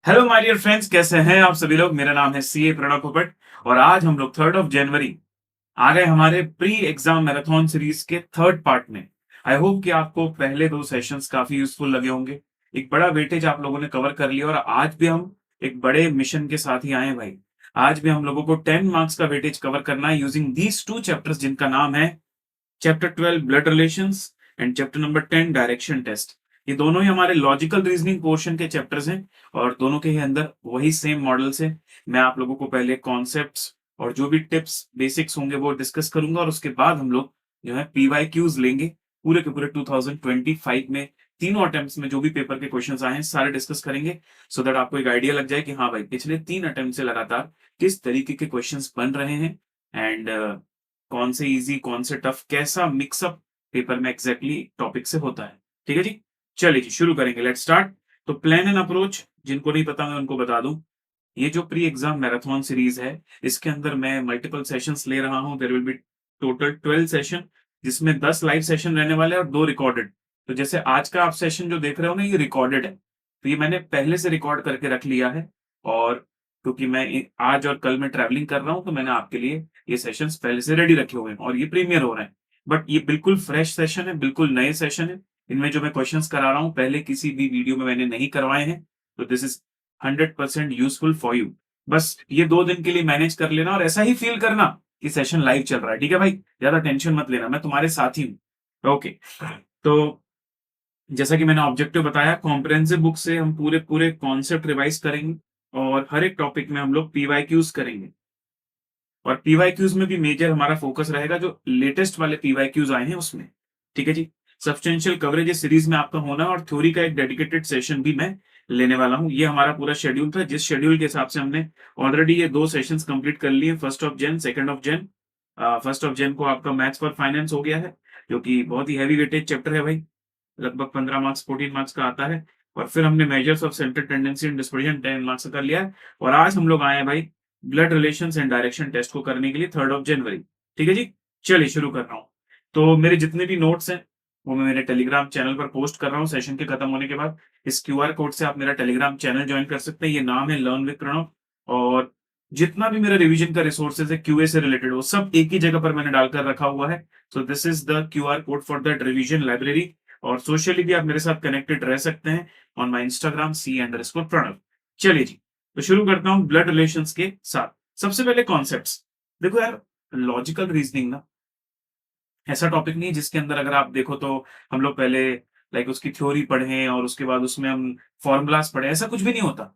Hello my dear friends, कैसे हैं आप सभी लोग। मेरा नाम है सीए प्रणव पोपट और आज हम लोग 3 जनवरी आ गए हमारे प्री एग्जाम मैराथन सीरीज के थर्ड पार्ट में। आई होप कि आपको पहले 2 सेशंस काफी यूजफुल लगे होंगे। एक बड़ा वेटेज आप लोगों ने कवर कर लिया और आज भी हम एक बड़े मिशन के साथ ही आए हैं भाई। आज भी हम लोगों को 10 मार्क्स का वेटेज कवर करना है यूजिंग दीज 2 चैप्टर्स, जिनका नाम है chapter 12 blood relations and chapter number 10 direction test. ये दोनों ही हमारे लॉजिकल रीजनिंग पोर्शन के चैप्टर्स हैं और दोनों के ही अंदर वही सेम मॉडल्स हैं। मैं आप लोगों को पहले कॉन्सेप्ट्स और जो भी टिप्स बेसिक्स होंगे वो डिस्कस करूंगा और उसके बाद हम लोग जो है पीवाईक्यूज लेंगे पूरे के पूरे 2025 में। तीनों अटेम्प्ट्स में जो भी पेपर के क्वेश्चंस आए हैं सारे डिस्कस करेंगे, सो दैट आपको एक आइडिया लग जाए कि हाँ भाई पिछले 3 अटेम्प्ट से लगातार किस तरीके के क्वेश्चंस बन रहे हैं एंड कौन से इजी कौन से टफ कैसा मिक्सअप पेपर में एग्जैक्टली टॉपिक से होता है। ठीक है जी, चलिए जी शुरू करेंगे, लेट्स स्टार्ट। तो प्लान एंड अप्रोच जिनको नहीं पता मैं उनको बता दूं। ये जो प्री एग्जाम मैराथन सीरीज है इसके अंदर मैं मल्टीपल सेशंस ले रहा हूं। There will be total 12 session, जिसमें 10 लाइव सेशन रहने वाले हैं और 2 रिकॉर्डेड। तो जैसे आज का आप सेशन जो देख रहे हो ना, ये रिकॉर्डेड है, तो ये मैंने पहले से रिकॉर्ड करके रख लिया है। और क्योंकि मैं आज और कल में ट्रैवलिंग कर रहा हूं तो मैंने आपके लिए ये सेशंस पहले से रेडी रखे हुए हैं और ये प्रीमियर हो रहे हैं। बट ये बिल्कुल फ्रेश सेशन है, बिल्कुल नए सेशन है। इनमें जो मैं क्वेश्चंस करा रहा हूं पहले किसी भी वीडियो में मैंने नहीं करवाए हैं, तो this is 100% useful for you. बस ये 2 दिन के लिए मैनेज कर लेना और ऐसा ही फील करना कि सेशन लाइव चल रहा है। ठीक है भाई, ज्यादा टेंशन मत लेना, मैं तुम्हारे साथ ही हूँ। ओके, तो जैसा कि मैंने ऑब्जेक्टिव बताया, कॉम्प्रिहेंसिव बुक से हम पूरे पूरे कॉन्सेप्ट रिवाइज करेंगे और हर एक टॉपिक में हम लोग पीवाईक्यूज करेंगे। और पीवाईक्यूज में भी मेजर हमारा फोकस रहेगा जो लेटेस्ट वाले पीवाईक्यूज आए हैं उसमें। ठीक है जी, सब्सटेंशियल कवरेज इस सीरीज में आपका होना है और थ्योरी का एक डेडिकेटेड सेशन भी मैं लेने वाला हूं। ये हमारा पूरा शेड्यूल था, जिस शेड्यूल के हिसाब से हमने ऑलरेडी ये 2 सेशंस कंप्लीट कर लिए। 1 of Jain, 2 of Jain. 1 of Jain को आपका मैथ्स फॉर फाइनेंस हो गया है, जो कि बहुत ही हैवी वेटेज चैप्टर है भाई। लगभग 15 मार्क्स 14 मार्क्स का आता है। और फिर हमने measures of central tendency and dispersion 10 marks का कर लिया है। और आज हम लोग आए हैं भाई blood relations and direction test को करने के लिए 3 जनवरी। ठीक है जी, चलिए शुरू कर रहा हूँ। तो मेरे जितने भी नोट्स हैं वो मैं मेरे टेलीग्राम चैनल पर पोस्ट कर रहा हूँ सेशन के खत्म होने के बाद। इस क्यूआर कोड से आप मेरा टेलीग्राम चैनल ज्वाइन कर सकते हैं, ये नाम है लर्न विद प्रणव। और जितना भी मेरा रिवीजन का रिसोर्सेज है क्यूए से रिलेटेड वो सब एक ही जगह पर मैंने डालकर रखा हुआ है। So this is the QR code for that revision library. और सोशली भी आप मेरे साथ कनेक्टेड रह सकते हैं ऑन माई इंस्टाग्राम C_प्रणव। चलिए जी, तो शुरू करता हूं ब्लड रिलेशंस के साथ। सबसे पहले कॉन्सेप्ट्स। देखो यार, लॉजिकल रीजनिंग ना ऐसा टॉपिक नहीं है जिसके अंदर अगर आप देखो तो हम लोग पहले लाइक उसकी थ्योरी पढ़ें और उसके बाद उसमें हम फॉर्मूलाज पढ़ें, ऐसा कुछ भी नहीं होता।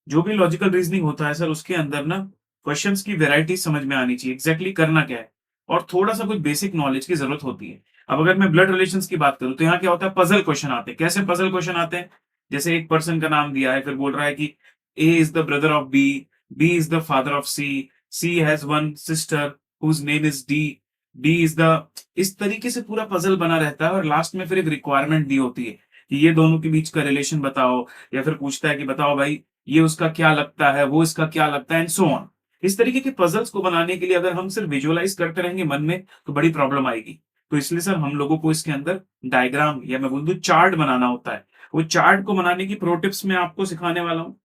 जो भी लॉजिकल रीजनिंग होता है सर, उसके अंदर ना क्वेश्चंस की वैरायटी समझ में आनी चाहिए, एग्जैक्टली करना क्या है। और थोड़ा सा कुछ बेसिक नॉलेज की जरूरत होती है। अब अगर मैं ब्लड रिलेशंस की बात करूं तो यहाँ क्या होता है, पजल क्वेश्चन आते हैं। कैसे पजल क्वेश्चन आते हैं? जैसे एक पर्सन का नाम दिया है, फिर बोल रहा है कि A is the brother of B is the father of C has one sister whose name is D is the. इस तरीके से पूरा पजल बना रहता है और लास्ट में फिर एक रिक्वायरमेंट दी होती है कि ये दोनों के बीच का रिलेशन बताओ, या फिर पूछता है कि बताओ भाई ये उसका क्या लगता है, वो इसका क्या लगता है, एंड सो ऑन। इस तरीके के पजल्स को बनाने के लिए अगर हम सिर्फ विजुअलाइज करते रहेंगे मन में तो बड़ी प्रॉब्लम आएगी। तो इसलिए सर हम लोगों को इसके अंदर डायग्राम या मैं बोल दूं चार्ट बनाना होता है। वो चार्ट को बनाने की प्रो टिप्स मैं आपको सिखाने वाला हूँ।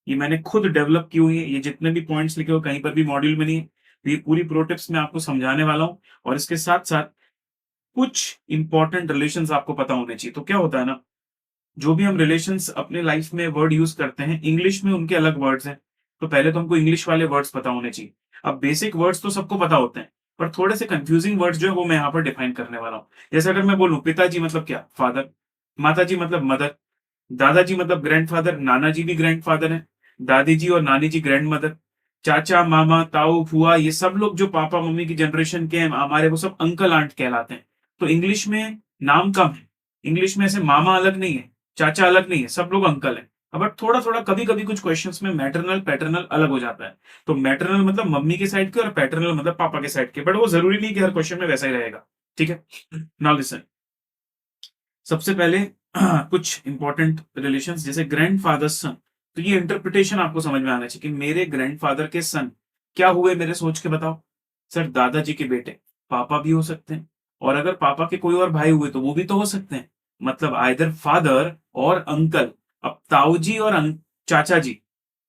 ये मैंने खुद डेवलप की हुई है, ये जितने भी पॉइंट्स लिखे हो कहीं पर भी मॉड्यूल में नहीं है। तो ये पूरी प्रो टिप्स मैं आपको समझाने वाला हूँ और इसके साथ साथ कुछ इंपॉर्टेंट रिलेशंस आपको पता होने चाहिए। तो क्या होता है ना, जो भी हम रिलेशंस अपने लाइफ में वर्ड यूज करते हैं इंग्लिश में उनके अलग वर्ड्स हैं। तो पहले तो हमको इंग्लिश वाले वर्ड्स पता होने चाहिए। अब बेसिक वर्ड्स तो सबको पता होते हैं, पर थोड़े से कंफ्यूजिंग वर्ड्स जो है वो मैं यहाँ पर डिफाइन करने वाला हूँ। जैसे अगर मैं बोलूं पिताजी मतलब क्या, फादर। माताजी मतलब मदर। दादाजी मतलब ग्रैंडफादर, नाना जी भी ग्रैंडफादर है। दादी जी और नानी जी ग्रैंड मदर। चाचा मामा ताऊ फुआ ये सब लोग जो पापा मम्मी की जनरेशन के हैं हमारे, वो सब अंकल आंट कहलाते हैं। तो इंग्लिश में नाम कम है। इंग्लिश में ऐसे मामा अलग नहीं है, चाचा अलग नहीं है, सब लोग अंकल हैं। बट थोड़ा थोड़ा कभी कभी कुछ क्वेश्चंस में मैटरनल पैटर्नल अलग हो जाता है। तो मैटरनल मतलब मम्मी के साइड के और पैटर्नल मतलब पापा के साइड के, बट वो जरूरी नहीं कि हर क्वेश्चन में वैसा ही रहेगा। ठीक है, नाउ लिसन। सबसे पहले कुछ इंपॉर्टेंट रिलेशंस, जैसे ग्रैंडफादर सन। तो ये इंटरप्रिटेशन आपको समझ में आना चाहिए कि मेरे ग्रैंडफादर के सन क्या हुए, मेरे सोच के बताओ। सर दादाजी के बेटे पापा भी हो सकते हैं, और अगर पापा के कोई और भाई हुए तो वो भी तो हो सकते हैं। मतलब आइदर फादर और अंकल। अब ताऊ जी और चाचा जी,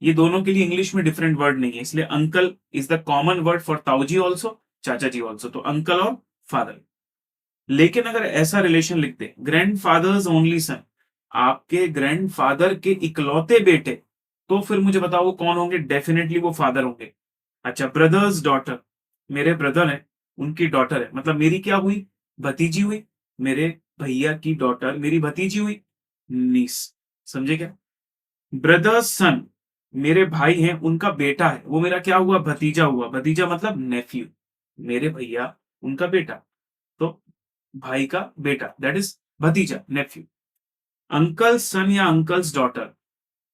ये दोनों के लिए इंग्लिश में डिफरेंट वर्ड नहीं है, इसलिए uncle is the common word for ताऊजी ऑल्सो, चाचा जी ऑल्सो, तो अंकल और फादर। लेकिन अगर ऐसा रिलेशन लिख दे, ग्रैंड फादर्स ओनली सन, आपके ग्रैंडफादर के इकलौते बेटे, तो फिर मुझे बताओ वो कौन होंगे? डेफिनेटली वो फादर होंगे। अच्छा, ब्रदर्स डॉटर, मेरे ब्रदर है, उनकी डॉटर है, मतलब मेरी क्या हुई? भतीजी हुई। मेरे भैया की डॉटर मेरी भतीजी हुई, नीस। समझे क्या? ब्रदर्स सन, मेरे भाई हैं, उनका बेटा है, वो मेरा क्या हुआ? भतीजा हुआ। भतीजा मतलब नेफ्यू, मेरे भैया उनका बेटा, तो भाई का बेटा, दैट इज भतीजा, नेफ्यू। अंकल सन या अंकल्स डॉटर,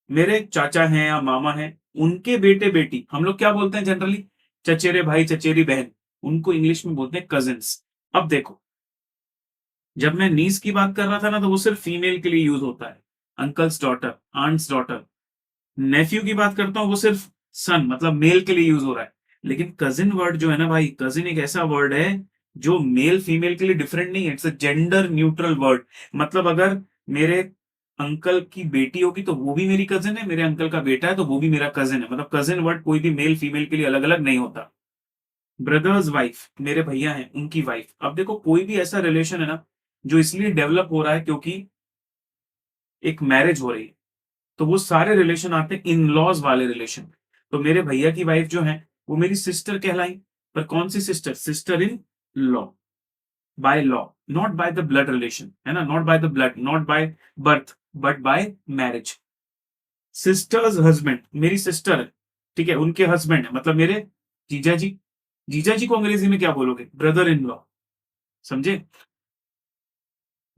मेरे चाचा हैं या मामा हैं, उनके बेटे बेटी, हम लोग क्या बोलते हैं जनरली? चचेरे भाई चचेरी बहन, उनको इंग्लिश में बोलते हैं कजिन्स। अब देखो, जब मैं नीस की बात कर रहा था ना, तो वो सिर्फ फीमेल के लिए यूज होता है, uncle's daughter, aunt's daughter. Nephew की बात करता हूं, वो सिर्फ सन मतलब मेल के लिए यूज हो रहा है। लेकिन कजिन वर्ड जो है ना भाई, कजिन एक ऐसा वर्ड है जो मेल फीमेल के लिए डिफरेंट नहीं है, it's a gender neutral word. मतलब अगर मेरे अंकल की बेटी होगी तो वो भी मेरी कजिन है, मेरे अंकल का बेटा है तो वो भी मेरा कजिन है, मतलब कजिन वर्ड कोई भी मेल फीमेल के लिए अलग अलग नहीं होता। ब्रदर्स वाइफ, मेरे भैया हैं, उनकी वाइफ। अब देखो, कोई भी ऐसा रिलेशन है ना जो इसलिए डेवलप हो रहा है क्योंकि एक मैरिज हो रही है, तो वो सारे रिलेशन आते हैं इन लॉज वाले रिलेशन। तो मेरे भैया की वाइफ जो है वो मेरी सिस्टर कहलाई, पर कौन सी sister? Sister in law, by law, not by the blood relation, है ना, not by the blood, not by birth, but by marriage. Sister's husband, मेरी सिस्टर है, ठीक है, उनके हस्बैंड है, मतलब मेरे जीजा जी। जीजा जी को अंग्रेजी में क्या बोलोगे? Brother in law. समझे?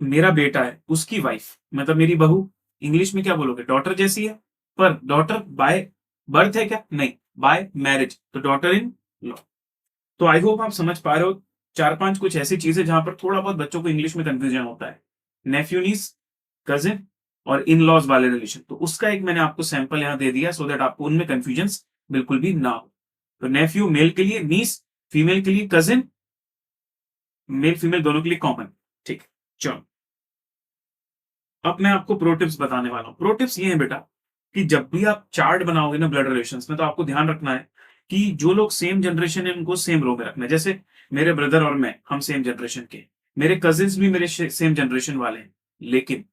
मेरा बेटा है, उसकी वाइफ, मतलब मेरी बहू, इंग्लिश में क्या बोलोगे? डॉटर जैसी है, पर डॉटर बाय बर्थ है क्या? नहीं, बाय मैरिज, तो डॉटर इन लॉ। तो आई होप आप समझ पा रहे हो, चार पांच कुछ ऐसी चीजें जहां पर थोड़ा बहुत बच्चों को इंग्लिश में कंफ्यूजन होता है। नेफ्यू नीस, कजिन और इन लॉज वाले रिलेशन, तो उसका एक मैंने आपको सैंपल यहां दे दिया सो दैट आपको उनमें कंफ्यूजन बिल्कुल भी ना हो। तो नेफ्यू मेल के लिए, नीस फीमेल के लिए, कजिन मेल फीमेल दोनों के लिए कॉमन। ठीक है, चलो अब मैं आपको प्रो टिप्स बताने वाला हूँ। प्रो टिप्स ये है बेटा कि जब भी आप चार्ट बनाओगे ना ब्लड रिलेशंस में, तो आपको ध्यान रखना है कि जो लोग सेम जनरेशन है उनको सेम रो में रखना है। जैसे मेरे ब्रदर और मैं, हम सेम जनरेशन के, मेरे कजिन्स भी मेरे सेम जनरेशन वाले हैं। लेकिन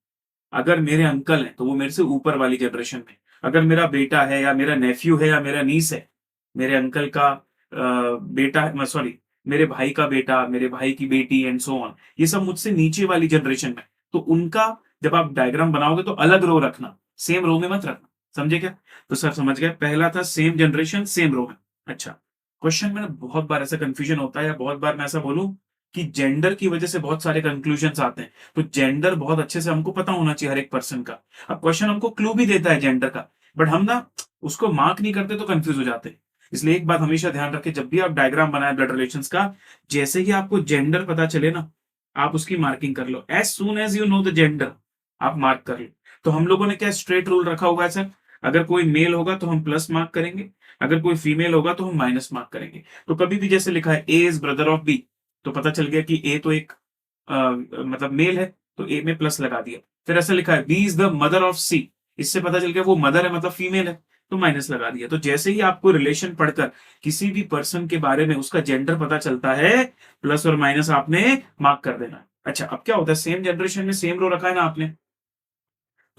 अगर मेरे अंकल हैं तो वो मेरे से ऊपर वाली जनरेशन में। अगर मेरा बेटा है या मेरा नेफ्यू है या मेरा नीस है, मेरे अंकल का बेटा है, सॉरी, मेरे भाई का बेटा, मेरे भाई की बेटी एंड सो ऑन, ये सब मुझसे नीचे वाली जनरेशन में, तो उनका जब आप डायग्राम बनाओगे तो अलग रो रखना, सेम रो में मत रखना। समझे क्या? तो सर समझ गए, पहला था सेम जनरेशन सेम रो में। अच्छा, क्वेश्चन में ना बहुत बार ऐसा कंफ्यूजन होता है, या बहुत बार मैं ऐसा बोलूं कि जेंडर की वजह से बहुत सारे कंक्लूजन आते हैं। तो जेंडर बहुत अच्छे से हमको पता होना चाहिए हर एक पर्सन का। अब क्वेश्चन हमको क्लू भी देता है जेंडर का, बट हम ना उसको मार्क नहीं करते तो कंफ्यूज हो जाते हैं। इसलिए एक बात हमेशा ध्यान रखें, जब भी आप डायग्राम बनाए ब्लड रिलेशंस का, जैसे ही आपको जेंडर पता चले ना, आप उसकी मार्किंग कर लो। As soon as you know the gender, आप मार्क कर लो। तो हम लोगों ने क्या स्ट्रेट रूल रखा हुआ है सर, अगर कोई मेल होगा तो हम प्लस मार्क करेंगे, अगर कोई फीमेल होगा तो हम माइनस मार्क करेंगे। तो कभी भी जैसे लिखा है A is brother of B, तो पता चल गया कि ए तो एक मतलब मेल है, तो ए में प्लस लगा दिया। फिर ऐसा लिखा है B is the mother of C, इससे पता चल गया वो मदर है मतलब फीमेल है, तो माइनस लगा दिया। तो जैसे ही आपको रिलेशन पढ़कर किसी भी पर्सन के बारे में उसका जेंडर पता चलता है, प्लस और माइनस आपने मार्क कर देना है। अच्छा, अब क्या होता है, सेम जनरेशन में सेम रो रखा है ना आपने,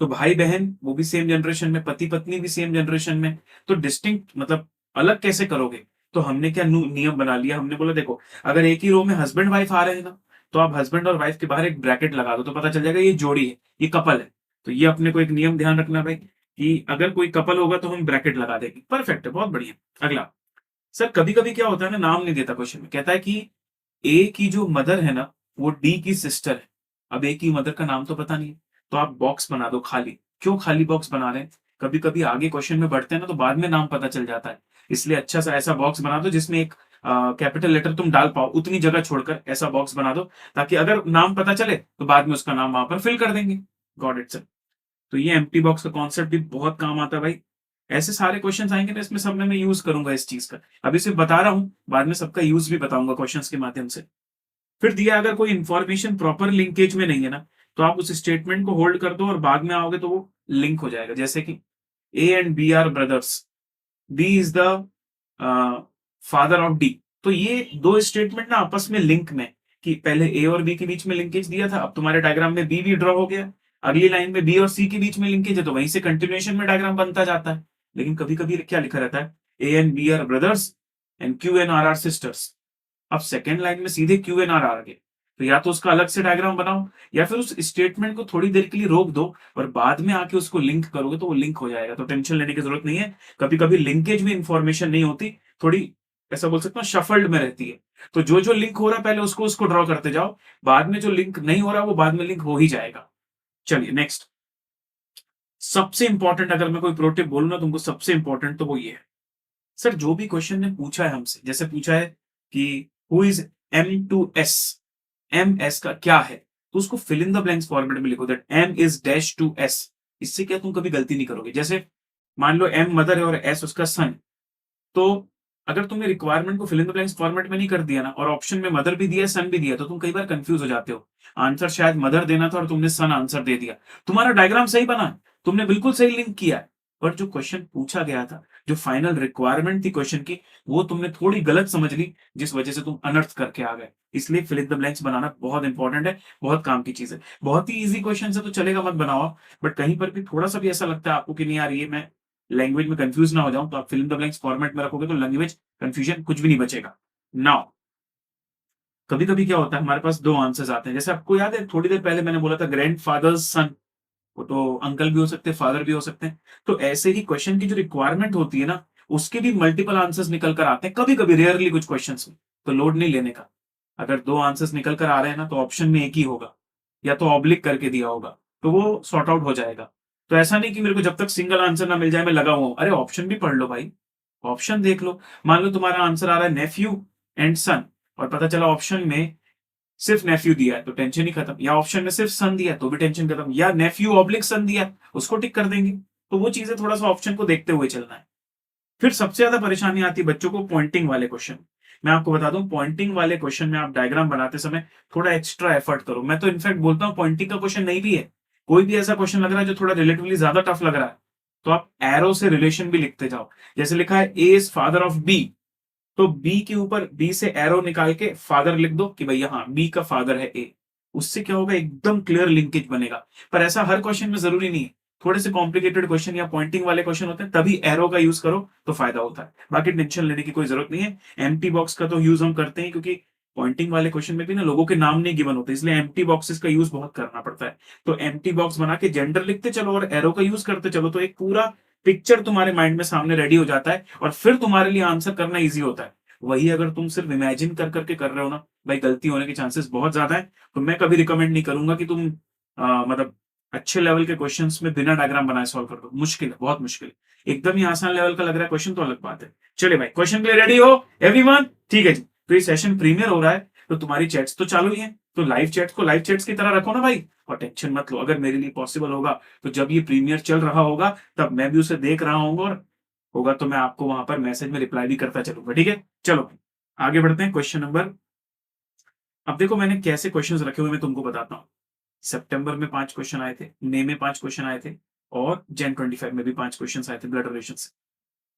तो भाई बहन वो भी सेम जनरेशन में, पति पत्नी भी सेम जनरेशन में, तो डिस्टिंक्ट मतलब अलग कैसे करोगे? तो हमने क्या नियम बना लिया, हमने बोला देखो, अगर एक ही रो में हस्बैंड वाइफ आ रहे हैं ना, तो आप हस्बैंड और वाइफ के बाहर एक ब्रैकेट लगा दो, तो पता चल जाएगा ये जोड़ी है, ये कपल है। तो ये अपने को एक नियम ध्यान रखना भाई, कि अगर कोई कपल होगा तो हम ब्रैकेट लगा देंगे। परफेक्ट है, बहुत बढ़िया। अगला, सर कभी कभी क्या होता है ना, नाम नहीं देता क्वेश्चन में, कहता है कि ए की जो मदर है ना वो डी की सिस्टर है। अब ए की मदर का नाम तो पता नहीं है, तो आप बॉक्स बना दो खाली। क्यों खाली बॉक्स बना रहे हैं? कभी कभी आगे क्वेश्चन में बढ़ते हैं ना तो बाद में नाम पता चल जाता है, इसलिए अच्छा सा ऐसा बॉक्स बना दो जिसमें एक कैपिटल लेटर तुम डाल पाओ, उतनी जगह छोड़कर ऐसा बॉक्स बना दो, ताकि अगर नाम पता चले तो बाद में उसका नाम वहां पर फिल कर देंगे। Got it sir. तो ये एम्प्टी बॉक्स का कॉन्सेप्ट भी बहुत काम आता है भाई। ऐसे सारे क्वेश्चन आएंगे ना, इसमें सब में मैं यूज करूंगा इस चीज का। अभी सिर्फ बता रहा हूं, बाद में सबका यूज भी बताऊंगा क्वेश्चंस के माध्यम से। फिर दिया, अगर कोई इंफॉर्मेशन प्रॉपर लिंकेज में नहीं है ना, तो आप उस स्टेटमेंट को होल्ड कर दो और बाद में आओगे तो वो लिंक हो जाएगा। जैसे कि A and B are brothers, B is the father of D. तो ये दो स्टेटमेंट ना आपस में लिंक में, कि पहले ए और बी के बीच में लिंकेज दिया था, अब तुम्हारे डायग्राम में बी भी ड्रॉ हो गया, अगली लाइन में बी और सी के बीच में लिंकेज है, तो वहीं से कंटिन्यूएशन में डायग्राम बनता जाता है। लेकिन कभी कभी क्या लिखा रहता है, A and B are brothers and Q and R are sisters. अब सेकेंड लाइन में सीधे क्यू एन आर आ गए, तो या तो उसका अलग से डायग्राम बनाओ, या फिर उस स्टेटमेंट को थोड़ी देर के लिए रोक दो और बाद में आके उसको लिंक करोगे तो वो लिंक हो जाएगा, तो टेंशन लेने की जरूरत नहीं है। कभी कभी लिंकेज में इंफॉर्मेशन नहीं होती, थोड़ी ऐसा बोल सकता हूँ शफल्ड में रहती है। तो जो जो लिंक हो रहा है पहले उसको उसको ड्रॉ करते जाओ, बाद में जो लिंक नहीं हो रहा वो बाद में लिंक हो ही जाएगा। चलिए नेक्स्ट, सबसे इंपॉर्टेंट अगर मैं कोई प्रोटिप बोलूं ना तुमको, सबसे इंपॉर्टेंट तो वो ये है। सर जो भी क्वेश्चन ने पूछा है हमसे, जैसे पूछा है कि who is M to S, M S का क्या है, तो उसको fill in the blanks format में लिखो, that M is dash to S. इससे क्या तुम कभी गलती नहीं करोगे। जैसे मान लो एम मदर है और एस उसका सन, तो अगर तुमने रिक्वायरमेंट को fill in the blanks format में नहीं कर दिया ना, और ऑप्शन में मदर भी दिया सन भी दिया, तो तुम कई बार कंफ्यूज हो जाते हो। आंसर शायद मदर देना था और तुमने सन आंसर दे दिया, तुम्हारा डायग्राम सही बना, तुमने बिल्कुल सही लिंक किया है, पर जो क्वेश्चन पूछा गया था, जो फाइनल रिक्वायरमेंट थी क्वेश्चन की, वो तुमने थोड़ी गलत समझ ली, जिस वजह से तुम अनर्थ करके आ गए। इसलिए फिल इन द ब्लैंक्स बनाना बहुत इंपॉर्टेंट है, बहुत काम की चीज है। बहुत ही इजी क्वेश्चन है तो चलेगा, मत बनाओ, बट कहीं पर भी थोड़ा सा भी ऐसा लगता है आपको कि नहीं यार ये मैं लैंग्वेज में कंफ्यूज ना हो जाऊं, तो आप fill in the blanks format में रखोगे तो लैंग्वेज कंफ्यूजन कुछ भी नहीं बचेगा। नाउ कभी कभी क्या होता है, हमारे पास दो आंसर्स आते हैं, जैसे आपको याद है थोड़ी देर पहले मैंने बोला था ग्रैंड फादर्स सन, वो तो अंकल भी हो सकते हैं, फादर भी हो सकते हैं। तो ऐसे ही क्वेश्चन की जो रिक्वायरमेंट होती है ना, उसके भी मल्टीपल आंसर्स निकल कर आते हैं कभी कभी, रेयरली कुछ क्वेश्चंस में, तो लोड नहीं लेने का। अगर दो आंसर्स निकल कर आ रहे हैं ना, तो ऑप्शन में एक ही होगा, या तो ऑब्लिक करके दिया होगा, तो वो सॉर्ट आउट हो जाएगा। तो ऐसा नहीं कि मेरे को जब तक सिंगल आंसर ना मिल जाए मैं लगा हुआ हूं, अरे ऑप्शन भी पढ़ लो भाई, ऑप्शन देख लो। मान लो तुम्हारा आंसर आ रहा है नेफ्यू एंड सन, और पता चला ऑप्शन में सिर्फ नेफ्यू दिया है तो टेंशन ही खत्म, या ऑप्शन में सिर्फ सन दिया तो भी टेंशन खत्म, या नेफ्यू ऑब्लिक सन दिया उसको टिक कर देंगे। तो वो चीजें थोड़ा सा ऑप्शन को देखते हुए चलना है। फिर सबसे ज्यादा परेशानी आती है बच्चों को पॉइंटिंग वाले क्वेश्चन। मैं आपको बता दूं, पॉइंटिंग वाले क्वेश्चन में आप डायग्राम बनाते समय थोड़ा एक्स्ट्रा एफर्ट करो। मैं तो इनफैक्ट बोलता हूं पॉइंटिंग का क्वेश्चन नहीं भी है, कोई भी ऐसा क्वेश्चन लग रहा है जो थोड़ा रिलेटिवली ज्यादा टफ लग रहा है, तो आप एरो से रिलेशन भी लिखते जाओ। जैसे लिखा है A is father of B, तो बी के ऊपर बी से एरो निकाल के फादर लिख दो कि भैया हाँ बी का फादर है ए। उससे क्या होगा, एकदम क्लियर लिंकेज बनेगा। पर ऐसा हर क्वेश्चन में जरूरी नहीं है, थोड़े से कॉम्प्लिकेटेड क्वेश्चन या पॉइंटिंग वाले क्वेश्चन होते हैं तभी एरो का यूज करो तो फायदा होता है, बाकी टेंशन लेने की कोई जरूरत नहीं है। एम्प्टी बॉक्स का तो यूज हम करते हैं, क्योंकि पॉइंटिंग वाले क्वेश्चन में भी ना लोगों के नाम नहीं गिवन होते, इसलिए एम्प्टी बॉक्सेस का यूज बहुत करना पड़ता है। तो एम्प्टी बॉक्स बना के जेंडर लिखते चलो और एरो का यूज करते चलो, तो एक पूरा पिक्चर तुम्हारे माइंड में सामने रेडी हो जाता है, और फिर तुम्हारे लिए आंसर करना ईजी होता है। वही अगर तुम सिर्फ इमेजिन कर करके कर रहे हो ना भाई, गलती होने के चांसेस बहुत ज्यादा है। तो मैं कभी रिकमेंड नहीं करूंगा कि तुम मतलब अच्छे लेवल के क्वेश्चंस में बिना डायग्राम बनाए सॉल्व कर दो, मुश्किल है, बहुत मुश्किल है। एकदम ही आसान लेवल का लग रहा है क्वेश्चन तो अलग बात है। चलिए भाई क्वेश्चन के लिए रेडी हो एवरीवन? ठीक है जी। तो ये सेशन प्रीमियर हो रहा है, तो तुम्हारी चैट्स तो चालू ही है, तो लाइव चैट्स को लाइव चैट्स की तरह रखो ना भाई, और टेंशन मत लो। अगर मेरे लिए पॉसिबल होगा तो जब ये प्रीमियर चल रहा होगा तब मैं भी उसे देख रहा हूँ, और होगा तो मैं आपको वहां पर मैसेज में रिप्लाई भी करता चलूंगा। ठीक है, चलो आगे बढ़ते हैं। क्वेश्चन नंबर, अब देखो मैंने कैसे क्वेश्चंस रखे हुए मैं तुमको बताता हूँ। सितंबर में 5 क्वेश्चन आए थे, मई में 5 क्वेश्चन आए थे, और जैन 25 में भी 5 क्वेश्चन आए थे ब्लड रिलेशन से।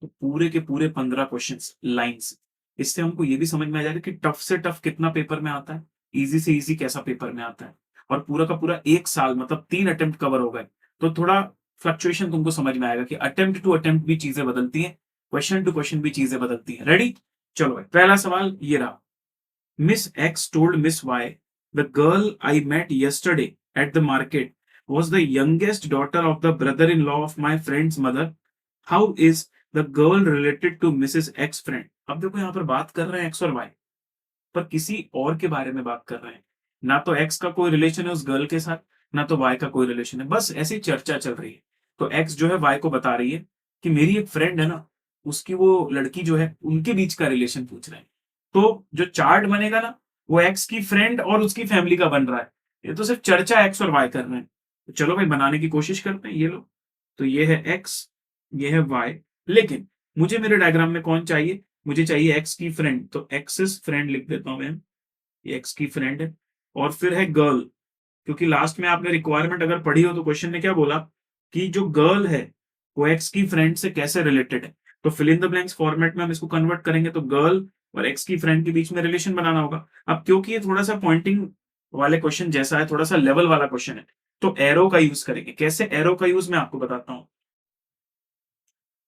तो पूरे के पूरे 15 क्वेश्चन लाइन्स। इससे हमको ये भी समझ में आ जाएगा कि टफ से टफ कितना पेपर में आता है, इजी से इजी कैसा पेपर में आता है। और पूरा का पूरा 1 साल मतलब 3 अटेम्प्ट कवर हो गए, तो थोड़ा फ्लक्चुएशन तुमको समझ में आएगा कि अटेम्प्ट टू अटेम्प्ट भी चीजें बदलती हैं, क्वेश्चन टू क्वेश्चन भी चीजें बदलती हैं। रेडी? चलो भाई पहला सवाल ये रहा। Miss X told Miss Y, the girl I met yesterday at the market was the youngest daughter of the brother-in-law of my friend's mother. How is the girl related to Mrs. X friend? अब देखो यहाँ पर बात कर रहे हैं X और Y, पर किसी और के बारे में बात कर रहे हैं। ना तो X का कोई रिलेशन है उस गर्ल के साथ, ना तो Y का कोई रिलेशन है, बस ऐसी चर्चा चल रही है। तो X जो है Y को बता रही है कि मेरी एक फ्रेंड है ना, उसकी वो लड़की जो है उनके बीच का रिलेशन पूछ रहे हैं। तो जो चार्ट बनेगा ना, वो X की फ्रेंड और उसकी फैमिली का बन रहा है। ये तो सिर्फ चर्चा X और Y कर रहे हैं। तो चलो भाई बनाने की कोशिश करते हैं। ये लो, तो ये है X, ये है Y, लेकिन मुझे मेरे डायग्राम में कौन चाहिए? मुझे चाहिए X की फ्रेंड, तो एक्सिस फ्रेंड लिख देता हूं मैं, ये X की फ्रेंड है। और फिर है गर्ल, क्योंकि लास्ट में आपने रिक्वायरमेंट अगर पढ़ी हो तो क्वेश्चन ने क्या बोला कि जो गर्ल है वो एक्स की फ्रेंड से कैसे रिलेटेड है। तो fill in the blanks format में हम इसको कन्वर्ट करेंगे तो गर्ल और एक्स की फ्रेंड के बीच में रिलेशन बनाना होगा। अब क्योंकि ये थोड़ा सा पॉइंटिंग वाले क्वेश्चन जैसा है, थोड़ा सा लेवल वाला क्वेश्चन है, तो एरो का यूज करेंगे। कैसे एरो का यूज मैं आपको बताता हूँ।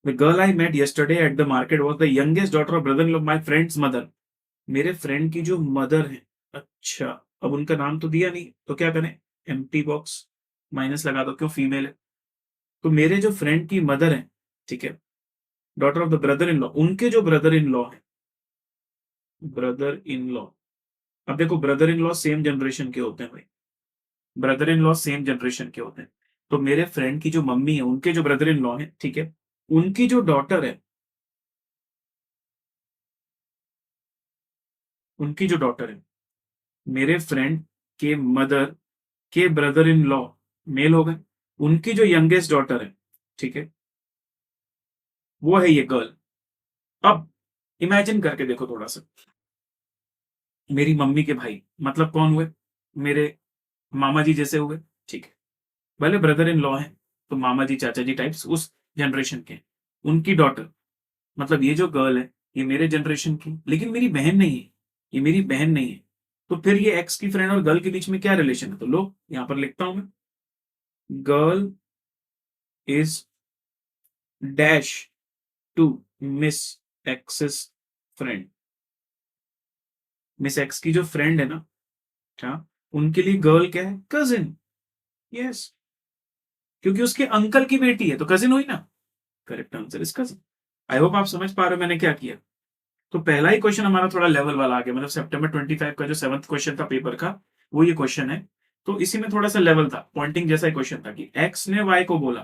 The girl I met yesterday at the market was the youngest daughter of brother in law my friend's mother. मेरे फ्रेंड की जो मदर है, अच्छा, अब उनका नाम तो दिया नहीं तो क्या करें, एम्प्टी बॉक्स, माइनस लगा दो, क्यों फीमेल है। तो मेरे जो फ्रेंड की मदर है, ठीक है, daughter of the brother in law, उनके जो ब्रदर इन लॉ है, ब्रदर इन लॉ, अब देखो brother in law same generation के होते हैं भाई, brother in law same generation के होते हैं। तो मेरे फ्रेंड की जो मम्मी है, उनके जो ब्रदर इन लॉ है, ठीक है, उनकी जो डॉटर है, उनकी जो डॉटर है, मेरे फ्रेंड के मदर के ब्रदर इन लॉ मेल हो गए, उनकी जो यंगेस्ट डॉटर है, ठीक है, वो है ये गर्ल। अब इमेजिन करके देखो थोड़ा सा, मेरी मम्मी के भाई मतलब कौन हुए, मेरे मामा जी जैसे हुए, ठीक है, भले ब्रदर इन लॉ है तो मामा जी चाचा जी टाइप्स उस जनरेशन के, उनकी डॉटर, मतलब ये जो गर्ल है ये मेरे जनरेशन की, लेकिन मेरी बहन नहीं है, ये मेरी बहन नहीं है। तो फिर ये एक्स की फ्रेंड और गर्ल के बीच में क्या रिलेशन है, तो लो यहां पर लिखता हूं मैं, girl is dash to Miss X's friend. Miss X की जो फ्रेंड है ना, क्या, उनके लिए गर्ल क्या है, कजिन। यस, क्योंकि उसके अंकल की बेटी है तो कजिन हुई ना। Correct answer is cousin. I hope आप समझ पा रहे हो मैंने क्या किया। तो पहला ही क्वेश्चन हमारा थोड़ा लेवल वाला आ गया, मतलब सितंबर 25 का जो 7th क्वेश्चन था पेपर का, वो ये क्वेश्चन है। तो इसी में थोड़ा सा लेवल था, पॉइंटिंग जैसा ही क्वेश्चन था कि एक्स ने वाई को बोला,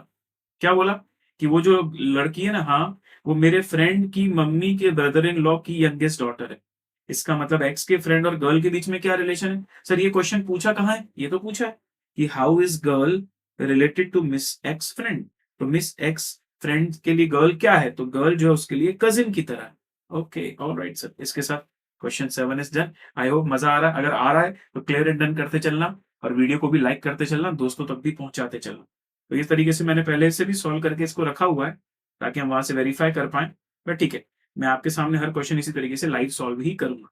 क्या बोला, कि वो जो लड़की है ना, हाँ, वो मेरे फ्रेंड की मम्मी के ब्रदर इन लॉ की यंगेस्ट डॉटर है। इसका मतलब एक्स के फ्रेंड और गर्ल के बीच में क्या रिलेशन है। सर ये क्वेश्चन पूछा कहाँ है, ये तो पूछा है कि how is girl related to Miss X friend. तो मिस एक्स फ्रेंड के लिए गर्ल क्या है, तो गर्ल जो है उसके लिए कजिन की तरह है। ओके, ऑलराइट सर, इसके साथ question 7 is done. I hope मजा आ रहा है, अगर आ रहा है तो क्लियर एंड डन करते चलना, और वीडियो को भी लाइक करते चलना, दोस्तों तक भी पहुंचाते चलना। तो इस तरीके से मैंने पहले से भी सॉल्व करके इसको रखा हुआ है ताकि हम वहां से वेरीफाई कर पाए। बट ठीक है, मैं आपके सामने हर क्वेश्चन इसी तरीके से लाइव सॉल्व ही करूंगा।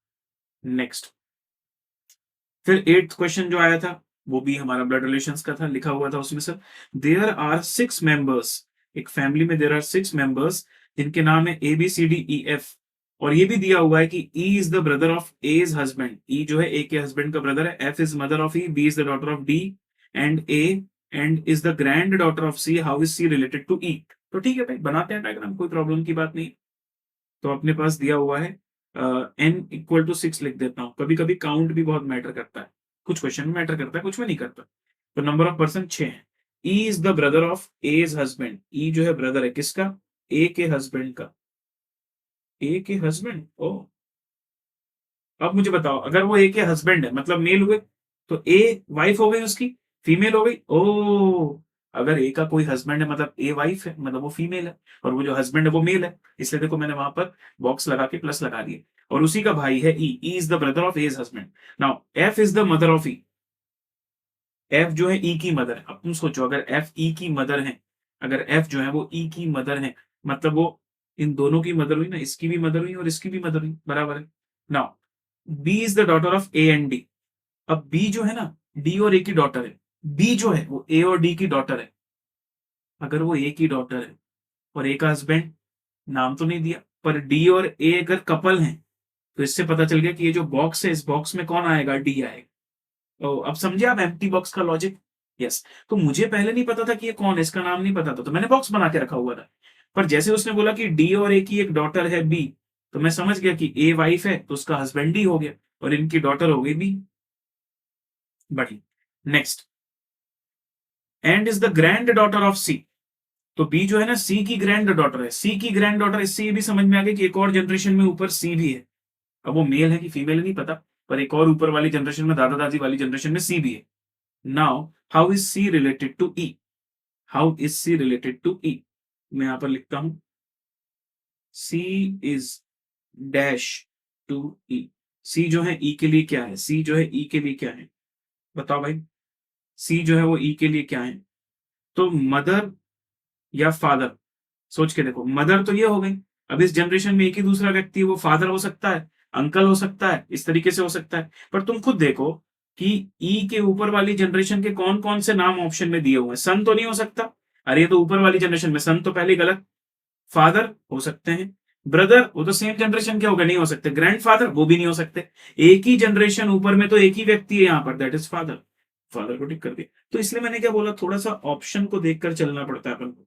नेक्स्ट, फिर 8th क्वेश्चन जो आया था वो भी हमारा ब्लड रिलेशंस का था, लिखा हुआ था उसमें सर, देयर आर 6 मेंबर्स, एक फैमिली में देयर आर 6 मेंबर्स जिनके नाम है A B C D E F, और ये भी दिया हुआ है कि E is the brother of A is husband, E जो है ए के हस्बैंड का ब्रदर है, F is mother of E, B is the daughter of D and A and is the granddaughter of C, how is C related to ई। तो ठीक है भाई, बनाते हैं डायग्राम, कोई प्रॉब्लम की बात नहीं। तो अपने पास दिया हुआ है n = 6 लिख देता हूं, कभी कभी काउंट भी बहुत मैटर करता है, कुछ क्वेश्चन में मैटर करता है कुछ में नहीं करता। तो नंबर ऑफ पर्सन 6 है। E is the brother of A's husband, E जो है ब्रदर है किसका, ए के हस्बैंड का, ए के हस्बैंड, ओ। अब मुझे बताओ, अगर वो ए के हस्बैंड है मतलब मेल हुए, तो ए वाइफ हो गई उसकी, फीमेल हो गई, ओ। अगर ए का कोई हस्बैंड है मतलब ए वाइफ है, मतलब वो फीमेल है, और वो जो हस्बैंड है वो मेल है, इसलिए देखो मैंने वहां पर बॉक्स लगा के प्लस लगा दिए। और उसी का भाई है E, E is the brother of A's husband. Now F is the mother of E, F जो है ई की मदर है। अब तुम सोचो, अगर एफ ई की मदर है, अगर एफ जो है वो ई की मदर है, मतलब वो इन दोनों की मदर हुई ना, इसकी भी मदर हुई और इसकी भी मदर हुई, बराबर है। Now B is the daughter of A and D. अब बी जो है ना, डी और ए की डॉटर है, बी जो है वो ए और डी की डॉटर है। अगर वो ए की डॉटर है और ए का हस्बैंड, नाम तो नहीं दिया, पर डी और ए अगर कपल हैं, तो इससे पता चल गया कि ये जो बॉक्स है इस बॉक्स में कौन आएगा, डी आएगा। तो अब समझे आप एम्प्टी बॉक्स का लॉजिक। यस, तो मुझे पहले नहीं पता था कि ये कौन है, इसका नाम नहीं पता था, तो मैंने बॉक्स बना के रखा हुआ था। पर जैसे उसने बोला कि डी और ए की एक डॉटर है बी, तो मैं समझ गया कि ए वाइफ है तो उसका हस्बैंड डी हो गया, और इनकी डॉटर हो गई बी। बढ़िया, next, and is the granddaughter of C. तो बी जो है ना सी की ग्रैंड डॉटर है, सी की ग्रैंड डॉटर, इससे ये भी समझ में आ गया कि एक और जनरेशन में ऊपर सी भी है। अब वो मेल है कि फीमेल नहीं पता, पर एक और ऊपर वाली जनरेशन में, दादा दादी वाली जनरेशन में सी भी है। Now how is C related to E, how is C related to E, मैं यहां पर लिखता हूं, C is dash to E. C जो है ई के लिए क्या है, सी जो है ई के लिए क्या है, बताओ भाई, सी जो है वो ई के लिए क्या है, तो मदर या फादर। सोच के देखो, मदर तो ये हो गई, अब इस जनरेशन में एक ही दूसरा व्यक्ति है, वो फादर हो सकता है, अंकल हो सकता है, इस तरीके से हो सकता है। पर तुम खुद देखो कि ई के ऊपर वाली जनरेशन के कौन कौन से नाम ऑप्शन में दिए हुए हैं। सन तो नहीं हो सकता, अरे ये तो ऊपर वाली जनरेशन में, सन तो पहले गलत। फादर हो सकते हैं, ब्रदर वो तो सेम जनरेशन के हो गए, नहीं हो सकते। ग्रैंडफादर वो भी नहीं हो सकते। एक ही जनरेशन ऊपर में तो एक ही व्यक्ति है यहाँ पर, दैट इज फादर। फादर को टिक कर दिया। तो इसलिए मैंने क्या बोला, थोड़ा सा ऑप्शन को देखकर चलना पड़ता है अपन को।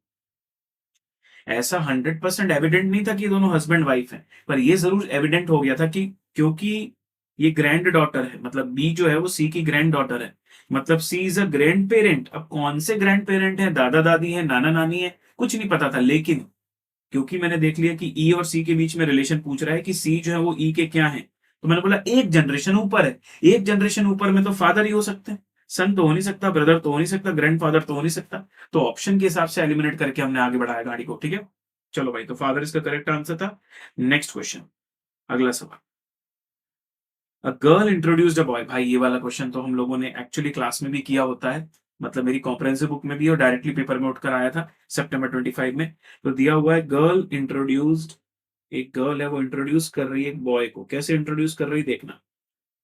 ऐसा 100% एविडेंट नहीं था कि दोनों हस्बैंड वाइफ हैं, पर ये जरूर एविडेंट हो गया था कि क्योंकि ये ग्रैंड डॉटर है, मतलब बी जो है वो सी की ग्रैंड डॉटर है, मतलब सी इज अ ग्रैंड पेरेंट। अब कौन से ग्रैंड पेरेंट है, दादा दादी है, नाना नानी है, कुछ नहीं पता था। लेकिन क्योंकि मैंने देख लिया कि ई और सी के बीच में रिलेशन पूछ रहा है कि सी जो है वो ई के क्या है, तो मैंने बोला एक जनरेशन ऊपर है, एक जनरेशन ऊपर में तो फादर ही हो सकते हैं, सन तो हो नहीं सकता, ब्रदर तो हो नहीं सकता, ग्रैंडफादर तो हो नहीं सकता। तो ऑप्शन के हिसाब से एलिमिनेट करके हमने आगे बढ़ाया गाड़ी को, ठीक है। चलो भाई, तो फादर इसका करेक्ट आंसर था। नेक्स्ट क्वेश्चन, अगला सवाल। A girl introduced a boy. भाई ये वाला क्वेश्चन तो हम लोगों ने एक्चुअली क्लास में भी किया होता है, मतलब मेरी कॉम्प्रिहेंसिव बुक में भी और डायरेक्टली पेपर में उठकर आया था सितंबर 25 में। तो दिया हुआ है गर्ल इंट्रोड्यूस्ड, एक गर्ल है वो इंट्रोड्यूस कर रही है एक बॉय को। कैसे इंट्रोड्यूस कर रही है देखना।